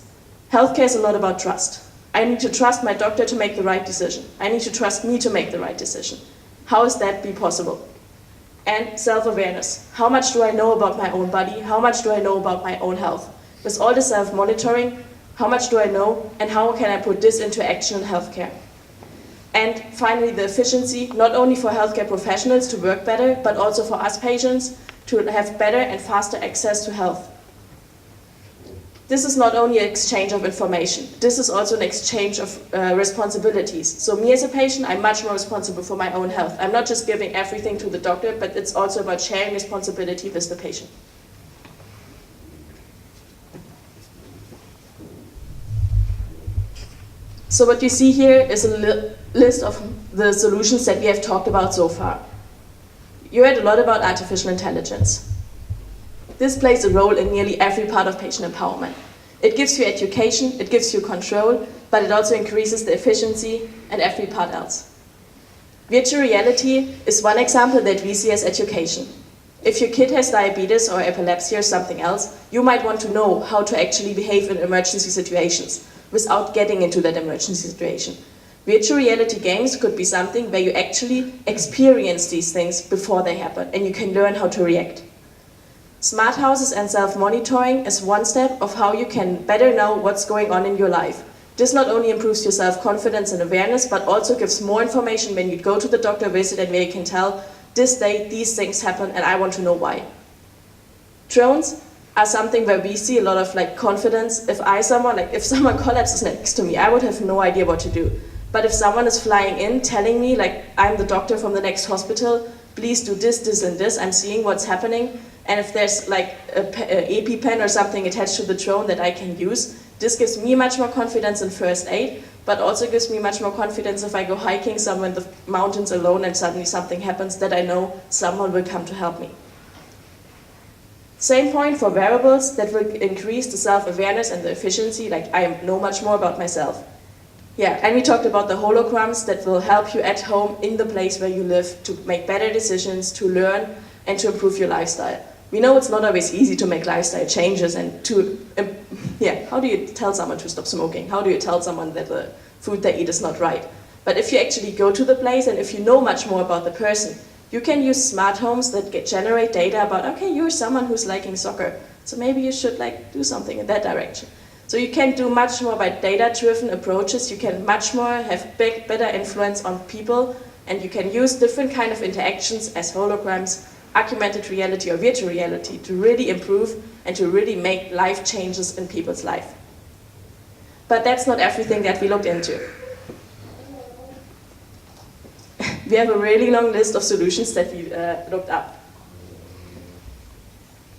Healthcare is a lot about trust. I need to trust my doctor to make the right decision. I need to trust me to make the right decision. How is that be possible? And self-awareness. How much do I know about my own body? How much do I know about my own health? With all the self-monitoring, how much do I know and how can I put this into action in healthcare? And finally, the efficiency, not only for healthcare professionals to work better, but also for us patients to have better and faster access to health. This is not only an exchange of information, this is also an exchange of responsibilities. So me as a patient, I'm much more responsible for my own health. I'm not just giving everything to the doctor, but it's also about sharing responsibility with the patient. So what you see here is a list of the solutions that we have talked about so far. You heard a lot about artificial intelligence. This plays a role in nearly every part of patient empowerment. It gives you education, it gives you control, but it also increases the efficiency and every part else. Virtual reality is one example that we see as education. If your kid has diabetes or epilepsy or something else, you might want to know how to actually behave in emergency situations without getting into that emergency situation. Virtual reality games could be something where you actually experience these things before they happen and you can learn how to react. Smart houses and self-monitoring is one step of how you can better know what's going on in your life. This not only improves your self-confidence and awareness, but also gives more information when you go to the doctor visit and where you can tell, this day these things happen and I want to know why. Drones are something where we see a lot of confidence. If someone collapses next to me, I would have no idea what to do. But if someone is flying in telling me, I'm the doctor from the next hospital, please do this, this and this, I'm seeing what's happening, and if there's an EpiPen or something attached to the drone that I can use, this gives me much more confidence in first aid, but also gives me much more confidence if I go hiking somewhere in the mountains alone and suddenly something happens, that I know someone will come to help me. Same point for wearables that will increase the self-awareness and the efficiency, I know much more about myself. Yeah, and we talked about the holograms that will help you at home in the place where you live to make better decisions, to learn, and to improve your lifestyle. We know it's not always easy to make lifestyle changes and how do you tell someone to stop smoking? How do you tell someone that the food they eat is not right? But if you actually go to the place and if you know much more about the person, you can use smart homes that generate data about, okay, you're someone who's liking soccer, so maybe you should do something in that direction. So you can do much more by data-driven approaches, you can much more have better influence on people, and you can use different kind of interactions as holograms, augmented reality or virtual reality to really improve and to really make life changes in people's life. But that's not everything that we looked into. We have a really long list of solutions that we looked up.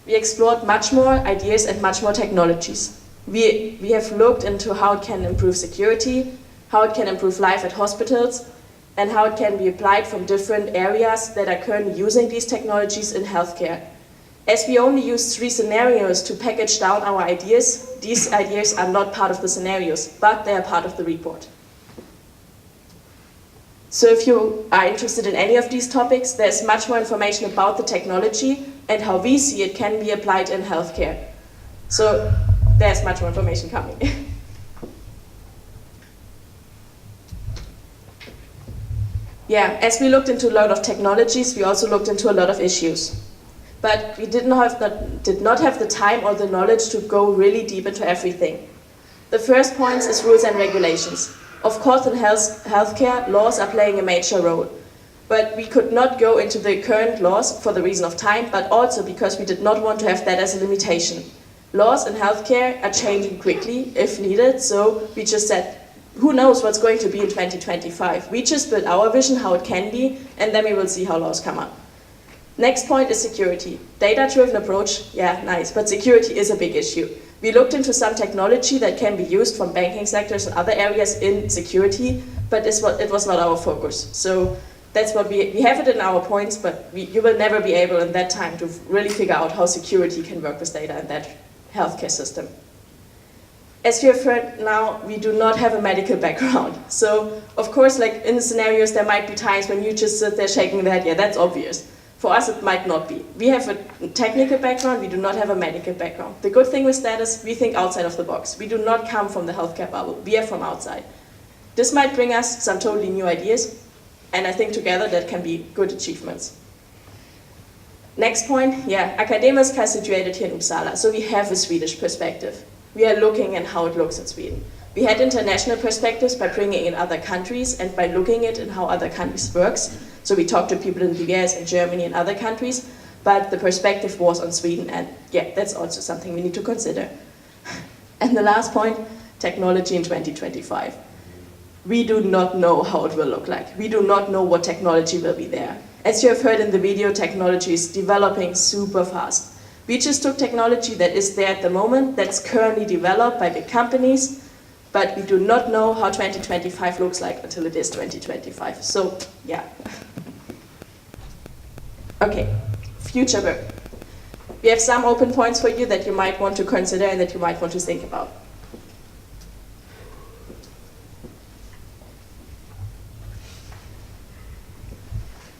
We explored much more ideas and much more technologies. We have looked into how it can improve security, how it can improve life at hospitals, and how it can be applied from different areas that are currently using these technologies in healthcare. As we only use 3 scenarios to package down our ideas, these ideas are not part of the scenarios, but they are part of the report. So if you are interested in any of these topics, there's much more information about the technology and how we see it can be applied in healthcare. So there's much more information coming. Yeah, as we looked into a lot of technologies, we also looked into a lot of issues. But we did not have the time or the knowledge to go really deep into everything. The first point is rules and regulations. Of course, in healthcare, laws are playing a major role. But we could not go into the current laws for the reason of time, but also because we did not want to have that as a limitation. Laws in healthcare are changing quickly, if needed, so we just said, who knows what's going to be in 2025? We just built our vision, how it can be, and then we will see how laws come up. Next point is security. Data-driven approach, yeah, nice, but security is a big issue. We looked into some technology that can be used from banking sectors and other areas in security, but it was not our focus. So that's what we have it in our points, but you will never be able in that time to really figure out how security can work with data in that healthcare system. As you have heard now, we do not have a medical background. So, of course, in the scenarios, there might be times when you just sit there shaking the head, yeah, that's obvious. For us, it might not be. We have a technical background, we do not have a medical background. The good thing with that is we think outside of the box. We do not come from the healthcare bubble, we are from outside. This might bring us some totally new ideas, and I think together that can be good achievements. Next point, yeah, Akademiska is situated here in Uppsala, so we have a Swedish perspective. We are looking at how it looks in Sweden. We had international perspectives by bringing in other countries and by looking at how other countries works. So we talked to people in the US and Germany and other countries, but the perspective was on Sweden, and yeah, that's also something we need to consider. And the last point, technology in 2025. We do not know how it will look like. We do not know what technology will be there. As you have heard in the video, technology is developing super fast. We just took technology that is there at the moment, that's currently developed by big companies, but we do not know how 2025 looks like until it is 2025. So, yeah. Okay, future work. We have some open points for you that you might want to consider and that you might want to think about.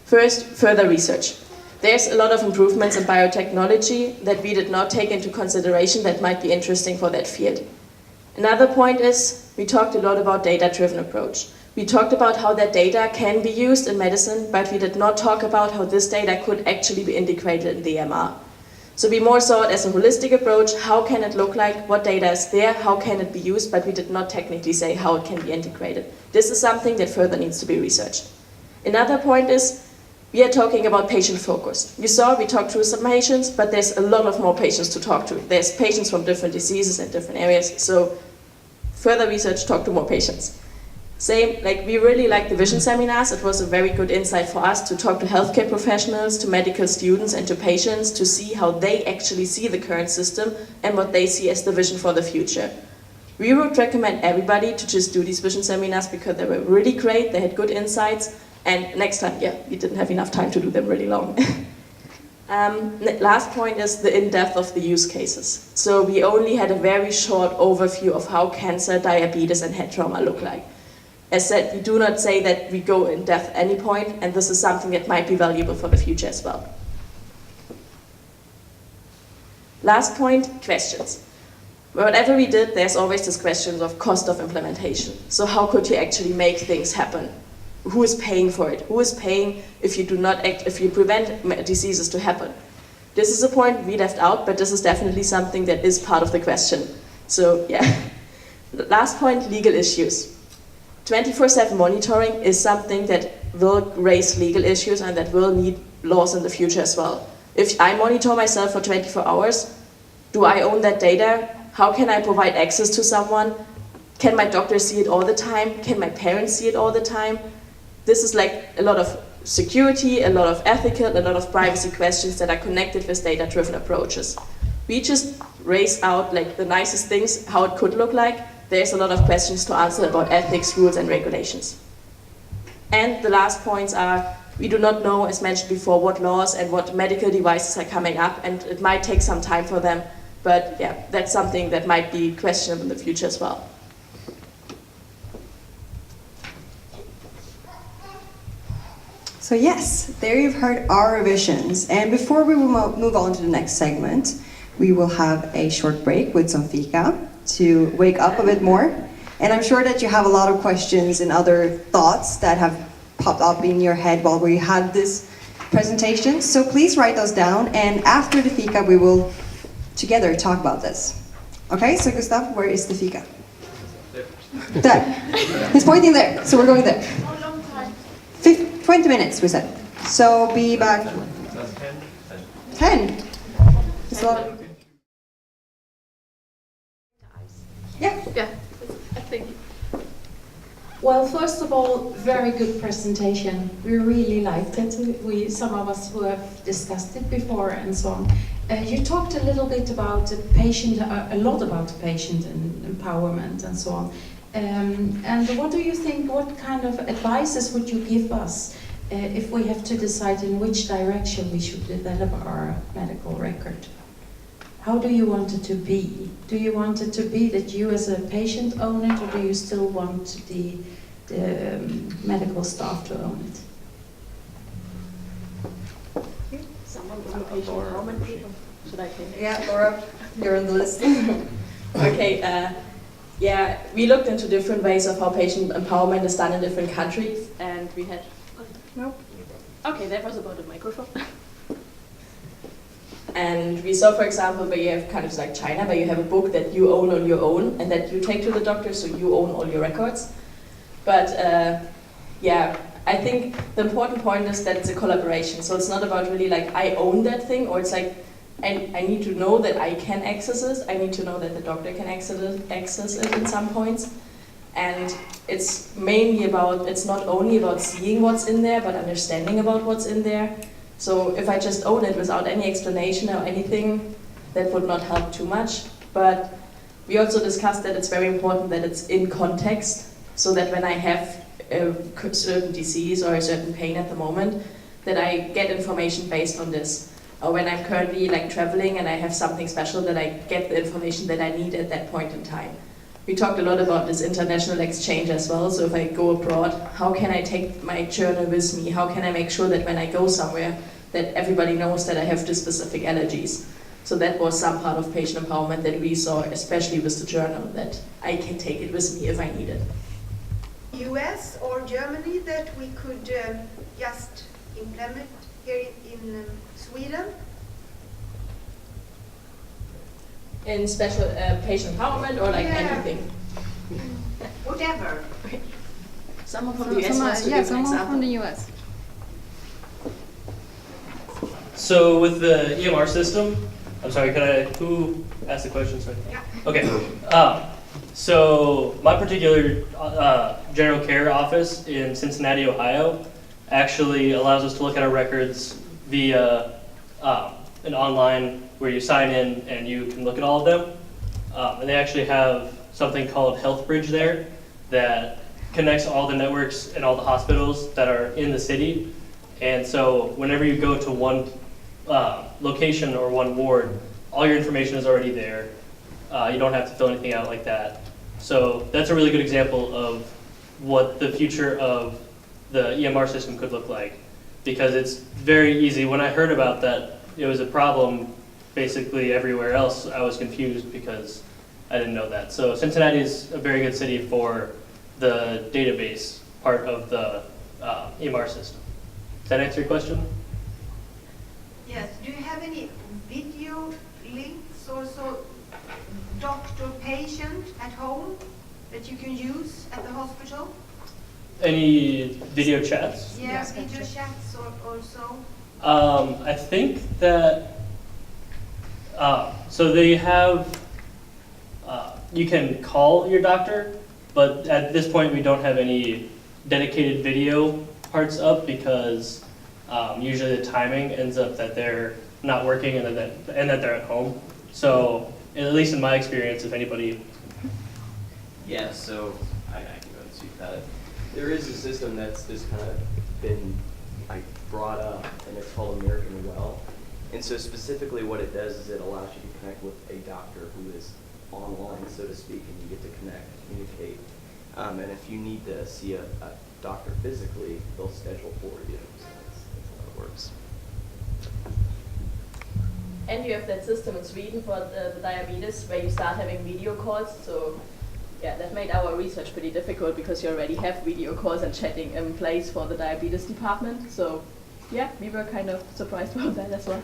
First, further research. There's a lot of improvements in biotechnology that we did not take into consideration that might be interesting for that field. Another point is, we talked a lot about data-driven approach. We talked about how that data can be used in medicine, but we did not talk about how this data could actually be integrated in the MR. So we more saw it as a holistic approach. How can it look like? What data is there? How can it be used? But we did not technically say how it can be integrated. This is something that further needs to be researched. Another point is, we are talking about patient focus. You saw we talked through some patients, but there's a lot of more patients to talk to. There's patients from different diseases and different areas. So further research, talk to more patients. Same, like we really like the vision seminars. It was a very good insight for us to talk to healthcare professionals, to medical students, and to patients to see how they actually see the current system and what they see as the vision for the future. We would recommend everybody to just do these vision seminars because they were really great, they had good insights, and next time, yeah, we didn't have enough time to do them really long. Last point is the in-depth of the use cases. So we only had a very short overview of how cancer, diabetes, and head trauma look like. As said, we do not say that we go in depth at any point, and this is something that might be valuable for the future as well. Last point, questions. Whatever we did, there's always this question of cost of implementation. So how could you actually make things happen? Who is paying for it? Who is paying if you do not act, if you prevent diseases to happen? This is a point we left out, but this is definitely something that is part of the question. So yeah. The last point, legal issues. 24/7 monitoring is something that will raise legal issues and that will need laws in the future as well. If I monitor myself for 24 hours, do I own that data? How can I provide access to someone? Can my doctor see it all the time? Can my parents see it all the time? This is like a lot of security, a lot of ethical, a lot of privacy questions that are connected with data-driven approaches. We just raised out like the nicest things, how it could look like. There's a lot of questions to answer about ethics, rules, and regulations. And the last points are, we do not know, as mentioned before, what laws and what medical devices are coming up, and it might take some time for them, but yeah, that's something that might be questionable in the future as well. So yes, there you've heard our revisions. And before we will move on to the next segment, we will have a short break with some fika to wake up a bit more. And I'm sure that you have a lot of questions and other thoughts that have popped up in your head while we had this presentation. So please write those down, and after the fika we will together talk about this. Okay, so Gustav, where is the fika? There. He's pointing there, so we're going there. 20 minutes, we said. So be back. 10. It's a lot of... Yeah, I think. Well, first of all, very good presentation. We really liked it. Some of us who have discussed it before and so on. You talked a little bit about the patient, a lot about patient and empowerment and so on. And what do you think, what kind of advices would you give us if we have to decide in which direction we should develop our medical record? How do you want it to be? Do you want it to be that you as a patient own it, or do you still want the medical staff to own it? Someone from the patient empowerment people? Should I take it? Yeah, Laura, you're on the list. Okay, yeah, we looked into different ways of how patient empowerment is done in different countries, and we had... No? Okay, that was about the microphone. And we saw, for example, where you have kind of like China, where you have a book that you own on your own and that you take to the doctor, so you own all your records. But yeah, I think the important point is that it's a collaboration. So it's not about really like I own that thing, or it's like I need to know that I can access it. I need to know that the doctor can access it in some points. And it's mainly about, it's not only about seeing what's in there, but understanding about what's in there. So if I just own it without any explanation or anything, that would not help too much. But we also discussed that it's very important that it's in context, so that when I have a certain disease or a certain pain at the moment, that I get information based on this. Or when I'm currently like traveling and I have something special, that I get the information that I need at that point in time. We talked a lot about this international exchange as well, so if I go abroad, how can I take my journal with me? How can I make sure that when I go somewhere, that everybody knows that I have the specific allergies? So that was some part of patient empowerment that we saw, especially with the journal, that I can take it with me if I need it. US or Germany that we could just implement here in Sweden? In special patient empowerment or like Yeah. anything? Whatever. Someone from the US wants to give an someone example. from the US. So with the EMR system, I'm sorry, who asked the question? Sorry. Yeah. Okay. So my particular general care office in Cincinnati, Ohio, actually allows us to look at our records via an online where you sign in and you can look at all of them. And they actually have something called Health Bridge there that connects all the networks and all the hospitals that are in the city. And so whenever you go to one location or one ward, all your information is already there. You don't have to fill anything out like that. So that's a really good example of what the future of the EMR system could look like, because it's very easy. When I heard about that, it was a problem basically everywhere else. I was confused because I didn't know that. So Cincinnati is a very good city for the database part of the EMR system. Does that answer your question? Yes. Do you have any video links also, doctor-patient at home that you can use at the hospital? Any video chats? Yeah, video chats or also. I think that, so they have, you can call your doctor, but at this point we don't have any dedicated video parts up because usually the timing ends up that they're not working and that they're at home. So at least in my experience, if anybody. Yeah, so I can go into that. There is a system that's just kind of been like brought up, and it's called American Well. And so specifically what it does is it allows you to connect with a doctor who is online, so to speak, and you get to connect, communicate. And if you need to see a doctor physically, they'll schedule for you. So that's how it works. And you have that system in Sweden for the diabetes where you start having video calls. So yeah, that made our research pretty difficult because you already have video calls and chatting in place for the diabetes department. So yeah, we were kind of surprised about that as well.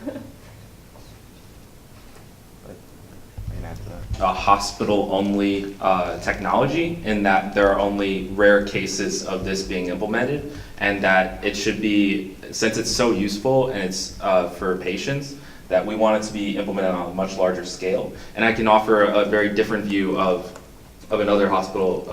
A hospital-only technology in that there are only rare cases of this being implemented, and that it should be, since it's so useful and it's for patients, that we want it to be implemented on a much larger scale. And I can offer a very different view of another hospital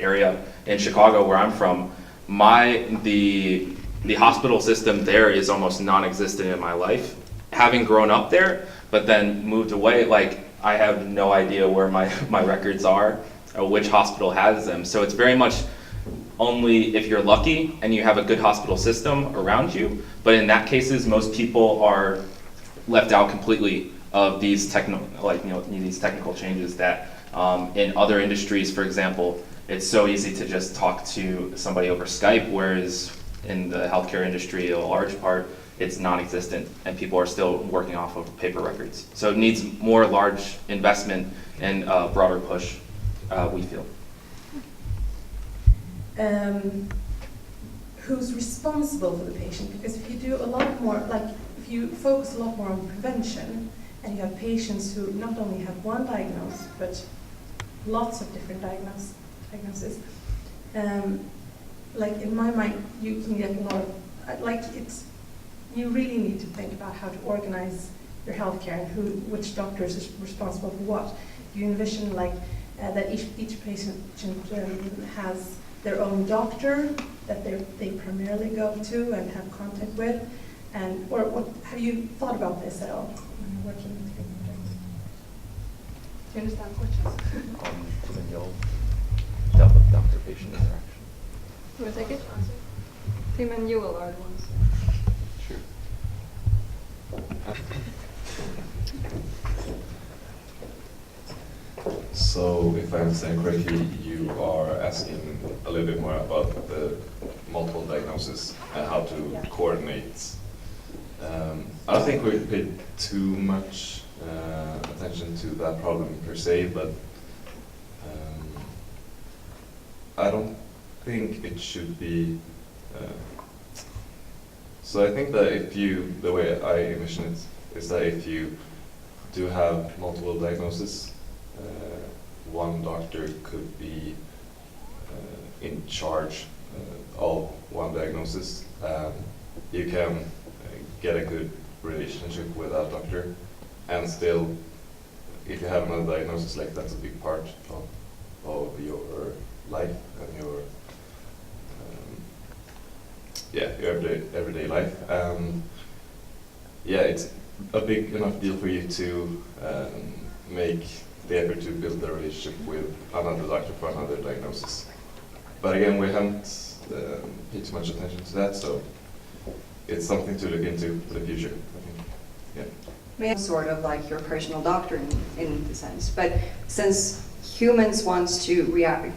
area in Chicago where I'm from. The hospital system there is almost non-existent in my life. Having grown up there, but then moved away, like I have no idea where my records are or which hospital has them. So it's very much only if you're lucky and you have a good hospital system around you. But in that cases, most people are left out completely of these these technical changes that in other industries, for example, it's so easy to just talk to somebody over Skype, whereas in the healthcare industry, a large part, it's non-existent, and people are still working off of paper records. So it needs more large investment and broader push, we feel. Who's responsible for the patient? Because if you do a lot more, like if you focus a lot more on prevention, and you have patients who not only have one diagnosis, but lots of different diagnoses, like in my mind, you can get a lot of, you really need to think about how to organize your healthcare and which doctors is responsible for what. You envision that each patient has their own doctor that they primarily go to and have contact with, and or what have you thought about this at all when you're working with your projects? Do you understand the questions? When you'll dealt with doctor-patient interaction. You want to take it? Tim and you are the ones. Sure. So, if I understand correctly, you are asking a little bit more about the multiple diagnosis and how to coordinate. I don't think we paid too much attention to that problem per se, but I don't think it should be. So I think that the way I envision it is that if you do have multiple diagnoses, one doctor could be in charge of one diagnosis. You can get a good relationship with that doctor, and still, if you have another diagnosis, like that's a big part of your life and your your everyday life. It's a big enough deal for you to make the effort to build a relationship with another doctor for another diagnosis. But again, we haven't paid too much attention to that, so it's something to look into for the future, I think. Yeah. We have sort of like your personal doctor in the sense, but since humans want to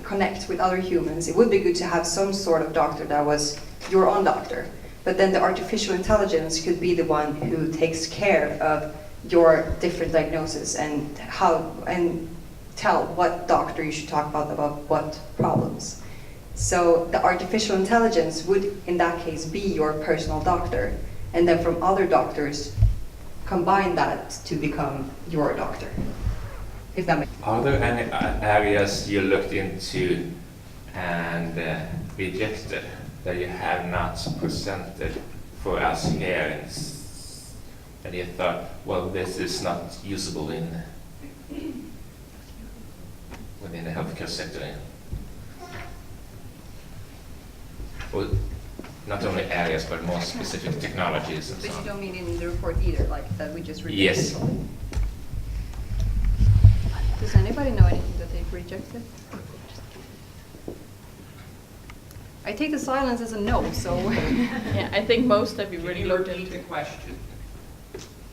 connect with other humans, it would be good to have some sort of doctor that was your own doctor. But then the artificial intelligence could be the one who takes care of your different diagnoses and tell what doctor you should talk about what problems. So the artificial intelligence would, in that case, be your personal doctor, and then from other doctors, combine that to become your doctor. If that makes sense. Are there any areas you looked into and rejected that you have not presented for us here, and you thought, well, this is not usable within the healthcare sector? Well, not only areas, but more specific technologies and so on. But you don't mean in the report either, like that we just rejected? Yes. Does anybody know anything that they've rejected? I take the silence as a no, so. Yeah, I think most that we really looked into. the question?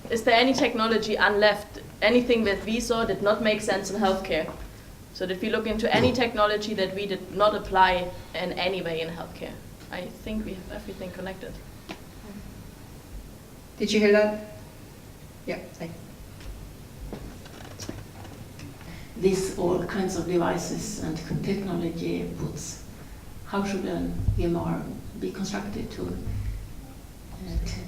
Is there any technology unleft, anything that we saw did not make sense in healthcare? So that we look into any technology that we did not apply in any way in healthcare. I think we have everything connected. Did you hear that? Yeah. Thank you. These all kinds of devices and technology inputs. How should an EMR be constructed to understand?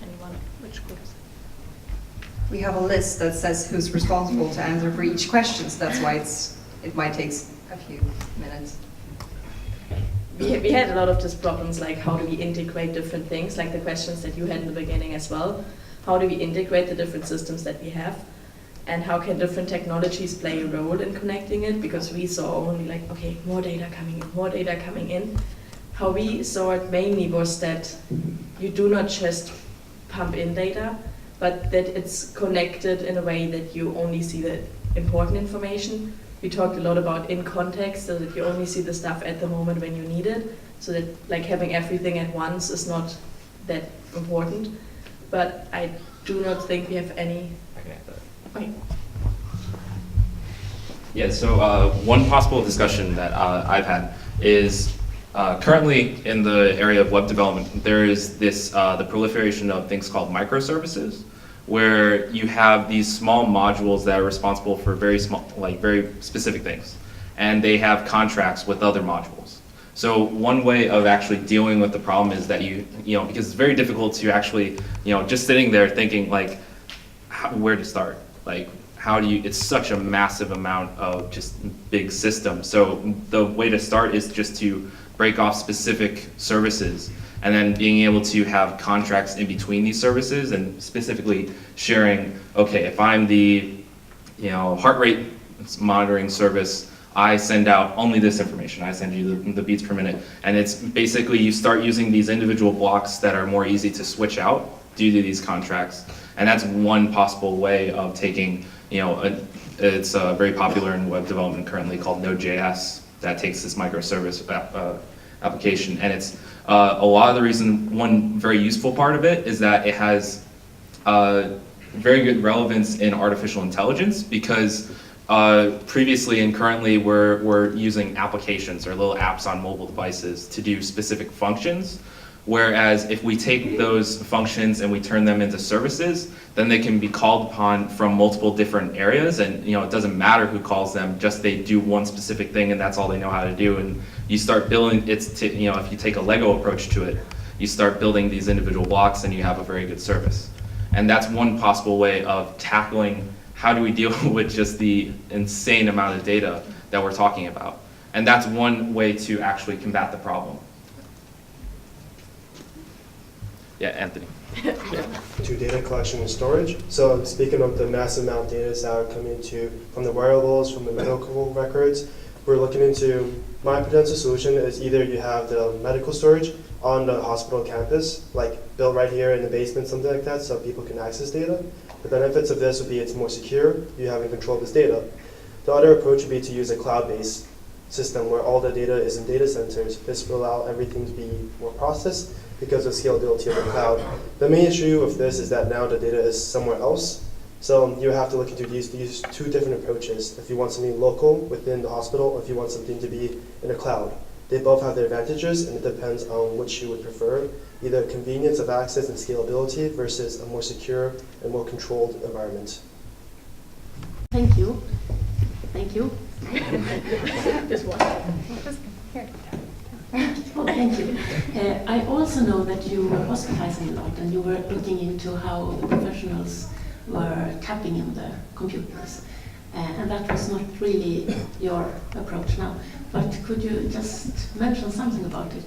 Anyone? Which groups? We have a list that says who's responsible to answer for each question, so that's why it might take a few minutes. We had a lot of just problems like how do we integrate different things, like the questions that you had in the beginning as well. How do we integrate the different systems that we have? And how can different technologies play a role in connecting it? Because we saw only like, okay, more data coming in. How we saw it mainly was that you do not just pump in data, but that it's connected in a way that you only see the important information. We talked a lot about in context, so that you only see the stuff at the moment when you need it, so that like having everything at once is not that important. But I do not think we have any. Okay. Yeah, so one possible discussion that I've had is currently in the area of web development, there is this the proliferation of things called microservices, where you have these small modules that are responsible for very small, like very specific things, and they have contracts with other modules. So one way of actually dealing with the problem is that because it's very difficult to actually, just sitting there thinking like, where to start? Like, how do you, it's such a massive amount of just big systems. So the way to start is just to break off specific services and then being able to have contracts in between these services and specifically sharing, okay, if I'm the, heart rate monitoring service, I send out only this information. I send you the beats per minute. And it's basically you start using these individual blocks that are more easy to switch out due to these contracts. And that's one possible way of taking, it's very popular in web development currently called Node.js that takes this microservice application. And it's a lot of the reason, one very useful part of it is that it has very good relevance in artificial intelligence because previously and currently we're using applications or little apps on mobile devices to do specific functions, Whereas if we take those functions and we turn them into services, then they can be called upon from multiple different areas, and it doesn't matter who calls them, just they do one specific thing and that's all they know how to do. And you start building if you take a Lego approach to it, you start building these individual blocks and you have a very good service. And that's one possible way of tackling how do we deal with just the insane amount of data that we're talking about. And that's one way to actually combat the problem. Yeah, Anthony. To data collection and storage. So speaking of the massive amount of data that are coming from the wearables, from the medical records, we're looking into, my potential solution is either you have the medical storage on the hospital campus, like built right here in the basement, something like that, so people can access data. The benefits of this would be it's more secure, you have control of this data. The other approach would be to use a cloud-based system where all the data is in data centers. This will allow everything to be more processed because of scalability of the cloud. The main issue of this is that now the data is somewhere else. So you have to look into these two different approaches. If you want something local within the hospital, or if you want something to be in the cloud. They both have their advantages, and it depends on which you would prefer, either convenience of access and scalability versus a more secure and more controlled environment. Thank you. Thank you. This one. Oh, thank you. I also know that you were hospitalizing a lot and you were looking into how the professionals were tapping in the computers. And that was not really your approach now. But could you just mention something about it?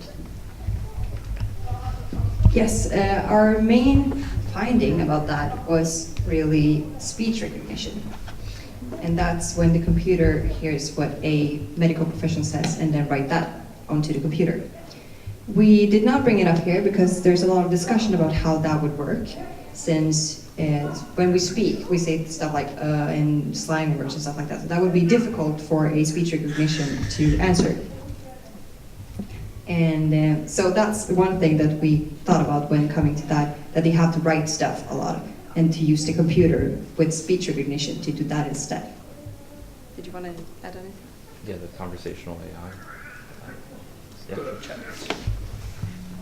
Yes, our main finding about that was really speech recognition. And that's when the computer hears what a medical professional says and then write that onto the computer. We did not bring it up here because there's a lot of discussion about how that would work, since when we speak, we say stuff like and slang words and stuff like that. So that would be difficult for a speech recognition to answer. And so that's one thing that we thought about when coming to that they have to write stuff a lot and to use the computer with speech recognition to do that instead. Did you want to add anything? Yeah, the conversational AI.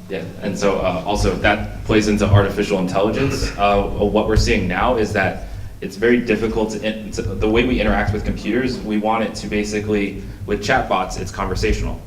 Yeah, and so also that plays into artificial intelligence. What we're seeing now is that it's very difficult the way we interact with computers, we want it to basically, with chatbots, it's conversational.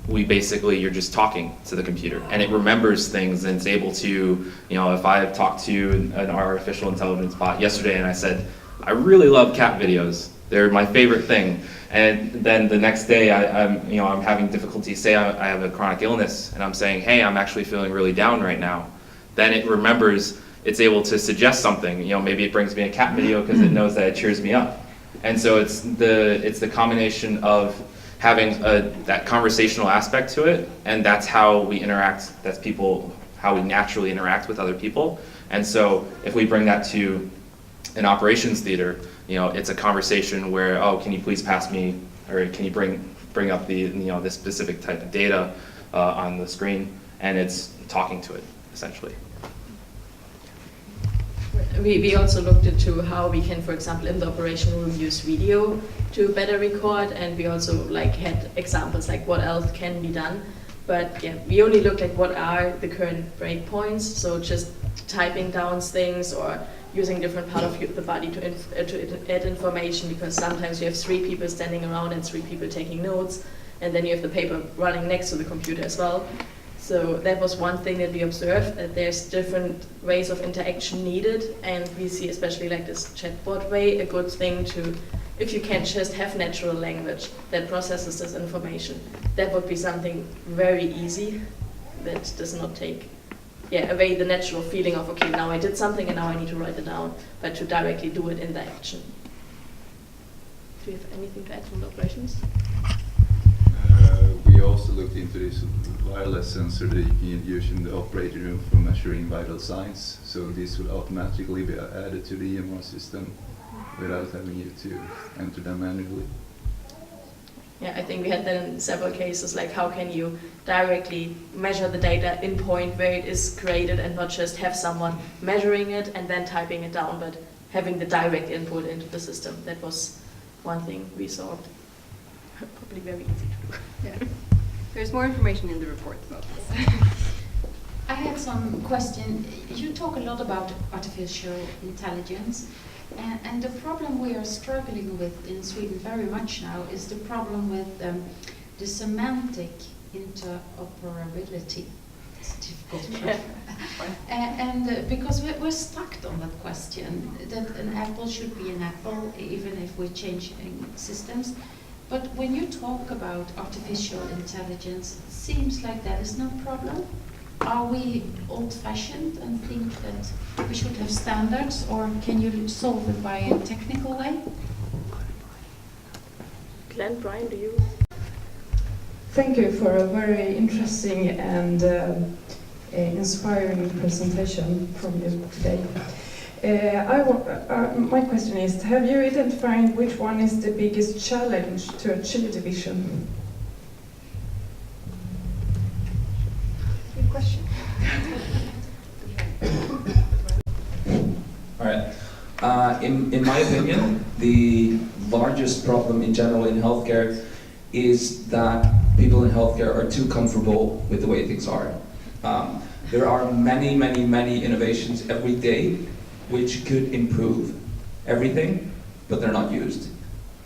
You're just talking to the computer and it remembers things and it's able to, if I have talked to an artificial intelligence bot yesterday and I said, I really love cat videos, they're my favorite thing. And then the next day I'm having difficulty, say I have a chronic illness and I'm saying, hey, I'm actually feeling really down right now. Then it remembers, it's able to suggest something, maybe it brings me a cat video because it knows that it cheers me up. And so it's the combination of having that conversational aspect to it, and that's how we interact, how we naturally interact with other people. And so if we bring that to an operations theater, it's a conversation where, oh, can you please pass me, or can you bring up the, this specific type of data on the screen, and it's talking to it, essentially. We also looked into how we can, for example, in the operation room use video to better record, and we also had examples like what else can be done. But yeah, we only looked at what are the current breakpoints, so just typing down things or using different part of the body to add information, because sometimes you have 3 people standing around and 3 people taking notes, and then you have the paper running next to the computer as well. So that was one thing that we observed, that there's different ways of interaction needed, and we see especially this chatbot way a good thing to, if you can just have natural language that processes this information, that would be something very easy that does not take away the natural feeling of, okay, now I did something and now I need to write it down, but to directly do it in the action. Do you have anything to add from the operations? We also looked into this wireless sensor that you can use in the operating room for measuring vital signs. So this will automatically be added to the EMR system without having you to enter them manually. Yeah, I think we had that in several cases, like how can you directly measure the data in point where it is created and not just have someone measuring it and then typing it down, but having the direct input into the system. That was one thing we saw. Probably very easy to do. Yeah. There's more information in the report about this. had some question. You talk a lot about artificial intelligence, and the problem we are struggling with in Sweden very much now is the problem with the semantic interoperability. It's difficult. Because we're stuck on that question, that an apple should be an apple even if we're changing systems. But when you talk about artificial intelligence, it seems like that is no problem. Are we old-fashioned and think that we should have standards, or can you solve it by a technical way? Glenn, Brian, do you? Thank you for a very interesting and inspiring presentation from you today. My question is, have you identified which one is the biggest challenge to achieve the vision? Good question. All right. In my opinion, the largest problem in general in healthcare is that people in healthcare are too comfortable with the way things are. There are many innovations every day which could improve everything, but they're not used.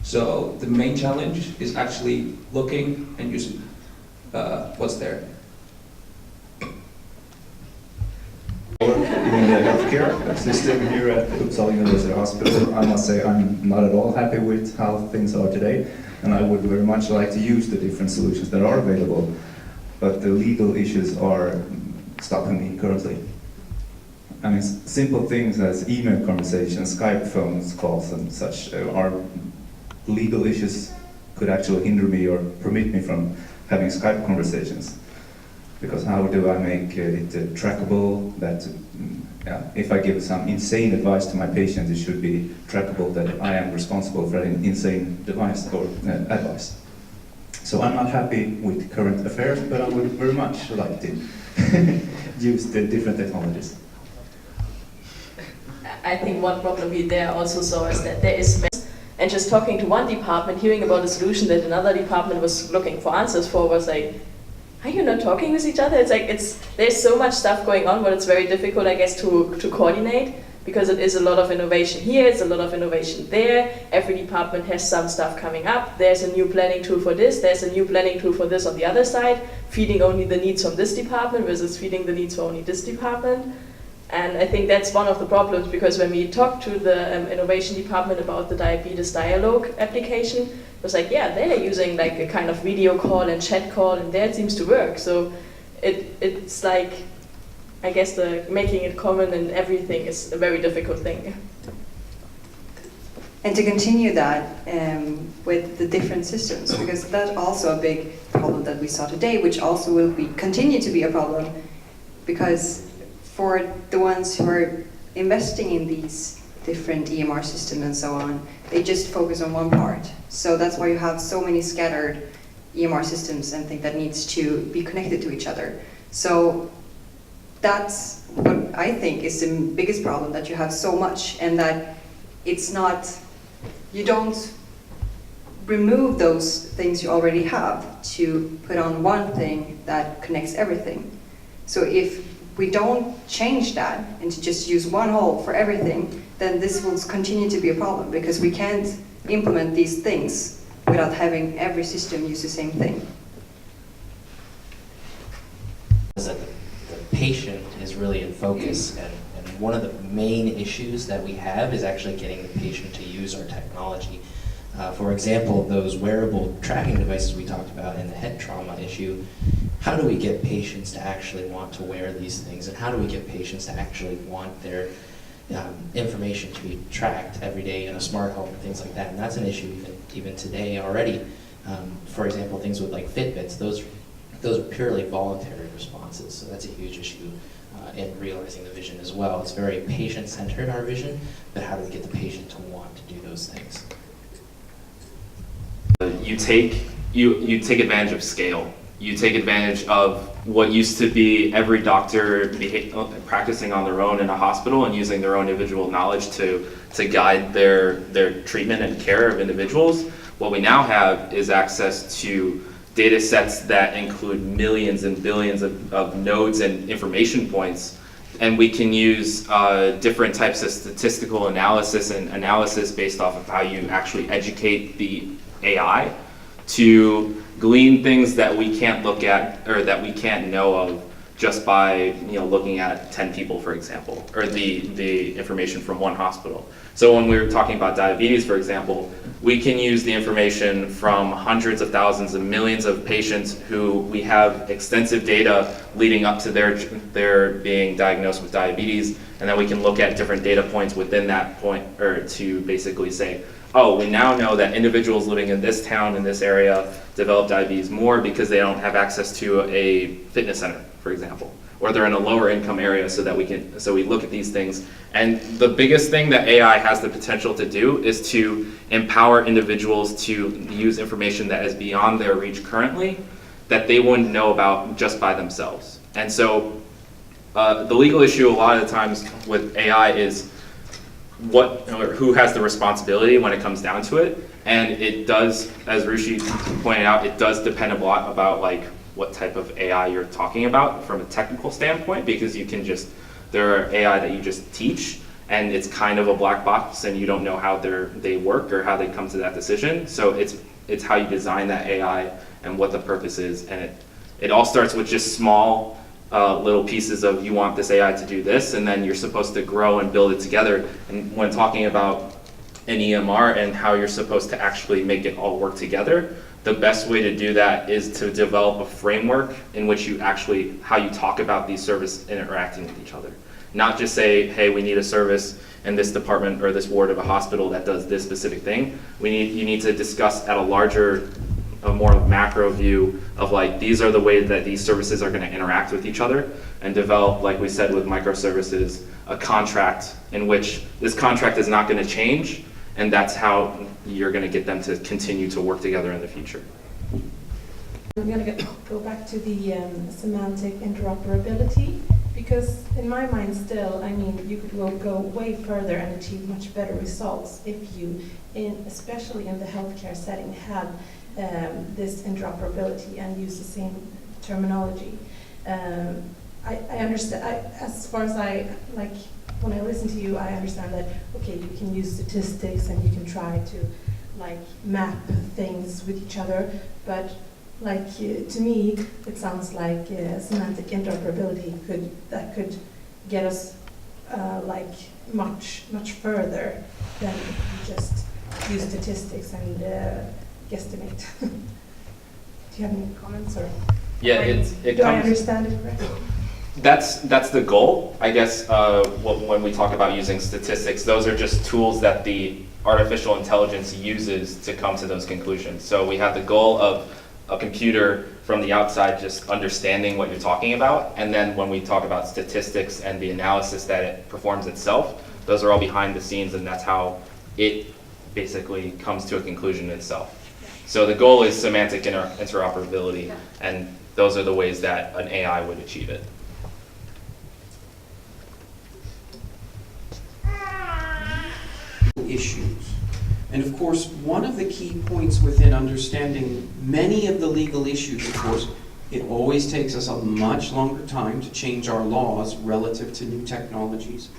So the main challenge is actually looking and using what's there. In the healthcare system here at Uppsala University Hospital, I must say I'm not at all happy with how things are today, and I would very much like to use the different solutions that are available, but the legal issues are stopping me currently. I mean, simple things as email conversations, Skype phones calls and such are legal issues, could actually hinder me or permit me from having Skype conversations. Because how do I make it trackable that if I give some insane advice to my patient, it should be trackable that I am responsible for an insane device or advice. So I'm not happy with current affairs, but I would very much like to use the different technologies. I think one problem we there also saw is that there is mess, and just talking to one department, hearing about a solution that another department was looking for answers for was like, are you not talking with each other? It's like there's so much stuff going on, but it's very difficult, I guess, to coordinate, because it is a lot of innovation here, it's a lot of innovation there. Every department has some stuff coming up. There's a new planning tool for this, there's a new planning tool for this on the other side, feeding only the needs from this department versus feeding the needs for only this department. And I think that's one of the problems, because when we talked to the innovation department about the diabetes dialogue application, it was like, yeah, they're using like a kind of video call and chat call, and that seems to work. So it's like, I guess making it common in everything is a very difficult thing. And to continue that with the different systems, because that's also a big problem that we saw today, which also will continue to be a problem, because for the ones who are investing in these different EMR systems and so on, they just focus on one part. So that's why you have so many scattered EMR systems and things that needs to be connected to each other. So that's what I think is the biggest problem, that you have so much, and that it's not, you don't remove those things you already have to put on one thing that connects everything. So if we don't change that and to just use one hole for everything, then this will continue to be a problem, because we can't implement these things without having every system use the same thing. The patient is really in focus, and one of the main issues that we have is actually getting the patient to use our technology. For example, those wearable tracking devices we talked about in the head trauma issue, how do we get patients to actually want to wear these things, and how do we get patients to actually want their information to be tracked every day in a smart home and things like that? And that's an issue even today already. For example, things with like Fitbits, those are purely voluntary responses, so that's a huge issue in realizing the vision as well. It's very patient-centered, our vision, but how do we get the patient to want to do those things? You take advantage of scale. You take advantage of what used to be every doctor practicing on their own in a hospital and using their own individual knowledge to guide their treatment and care of individuals. What we now have is access to data sets that include millions and billions of nodes and information points. And we can use different types of statistical analysis and analysis based off of how you actually educate the AI to glean things that we can't look at or that we can't know of just by looking at 10 people, for example, or the information from one hospital. So when we were talking about diabetes, for example, we can use the information from hundreds of thousands and millions of patients who we have extensive data leading up to their being diagnosed with diabetes, and then we can look at different data points within that point, or to basically say, oh, we now know that individuals living in this town, in this area, develop diabetes more because they don't have access to a fitness center, for example, or they're in a lower income area, so we look at these things. And the biggest thing that AI has the potential to do is to empower individuals to use information that is beyond their reach currently, that they wouldn't know about just by themselves. And so the legal issue a lot of the times with AI is who has the responsibility when it comes down to it. And it does, as Rushi pointed out, it does depend a lot about what type of AI you're talking about from a technical standpoint, because there are AI that you just teach and it's kind of a black box and you don't know how they work or how they come to that decision. So it's how you design that AI and what the purpose is. And it all starts with just small little pieces of, you want this AI to do this, and then you're supposed to grow and build it together. And when talking about an EMR and how you're supposed to actually make it all work together, the best way to do that is to develop a framework in which how you talk about these services interacting with each other. Not just say, hey, we need a service in this department or this ward of a hospital that does this specific thing. You need to discuss at a more macro view of these are the ways that these services are going to interact with each other, and develop, like we said with microservices, a contract in which this contract is not going to change, and that's how you're going to get them to continue to work together in the future. I'm going to go back to the semantic interoperability, because in my mind still, you could go way further and achieve much better results if you, especially in the healthcare setting, have this interoperability and use the same terminology. I understand, as far as when I listen to you, I understand that, okay, you can use statistics and you can try to map things with each other, but to me, it sounds like semantic interoperability could get us much further than if you just use statistics and guesstimate. Do you have any comments, or yeah, do I understand it correctly? That's the goal, I guess. When we talk about using statistics, those are just tools that the artificial intelligence uses to come to those conclusions. So we have the goal of a computer from the outside just understanding what you're talking about, and then when we talk about statistics and the analysis that it performs itself, those are all behind the scenes, and that's how it basically comes to a conclusion itself. So the goal is semantic interoperability, and those are the ways that an AI would achieve it. Issues. And of course, one of the key points within understanding many of the legal issues, of course, it always takes us a much longer time to change our laws relative to new technologies.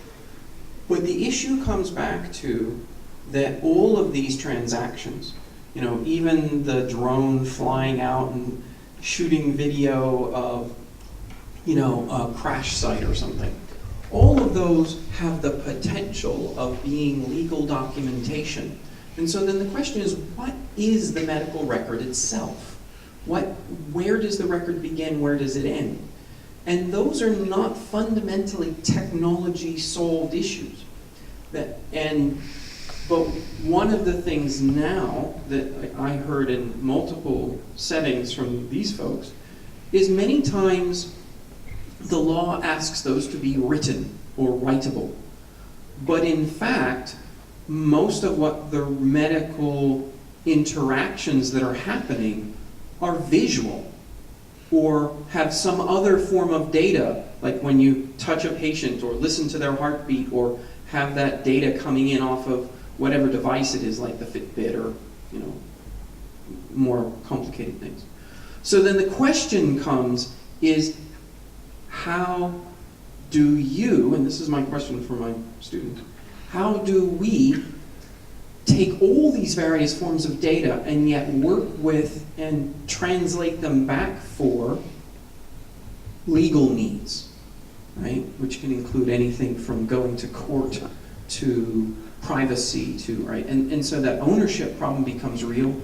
But the issue comes back to that all of these transactions, even the drone flying out and shooting video of, a crash site or something, all of those have the potential of being legal documentation. And so then the question is, what is the medical record itself? Where does the record begin? Where does it end? And those are not fundamentally technology-solved issues. But one of the things now that I heard in multiple settings from these folks is many times the law asks those to be written or writable. But in fact, most of what the medical interactions that are happening are visual or have some other form of data, like when you touch a patient or listen to their heartbeat or have that data coming in off of whatever device it is, like the Fitbit or more complicated things. So then the question comes is, how do you, and this is my question for my students, how do we take all these various forms of data and yet work with and translate them back for legal needs, right? Which can include anything from going to court to privacy to, right? And so that ownership problem becomes real.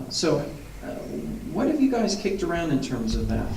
So what have you guys kicked around in terms of that?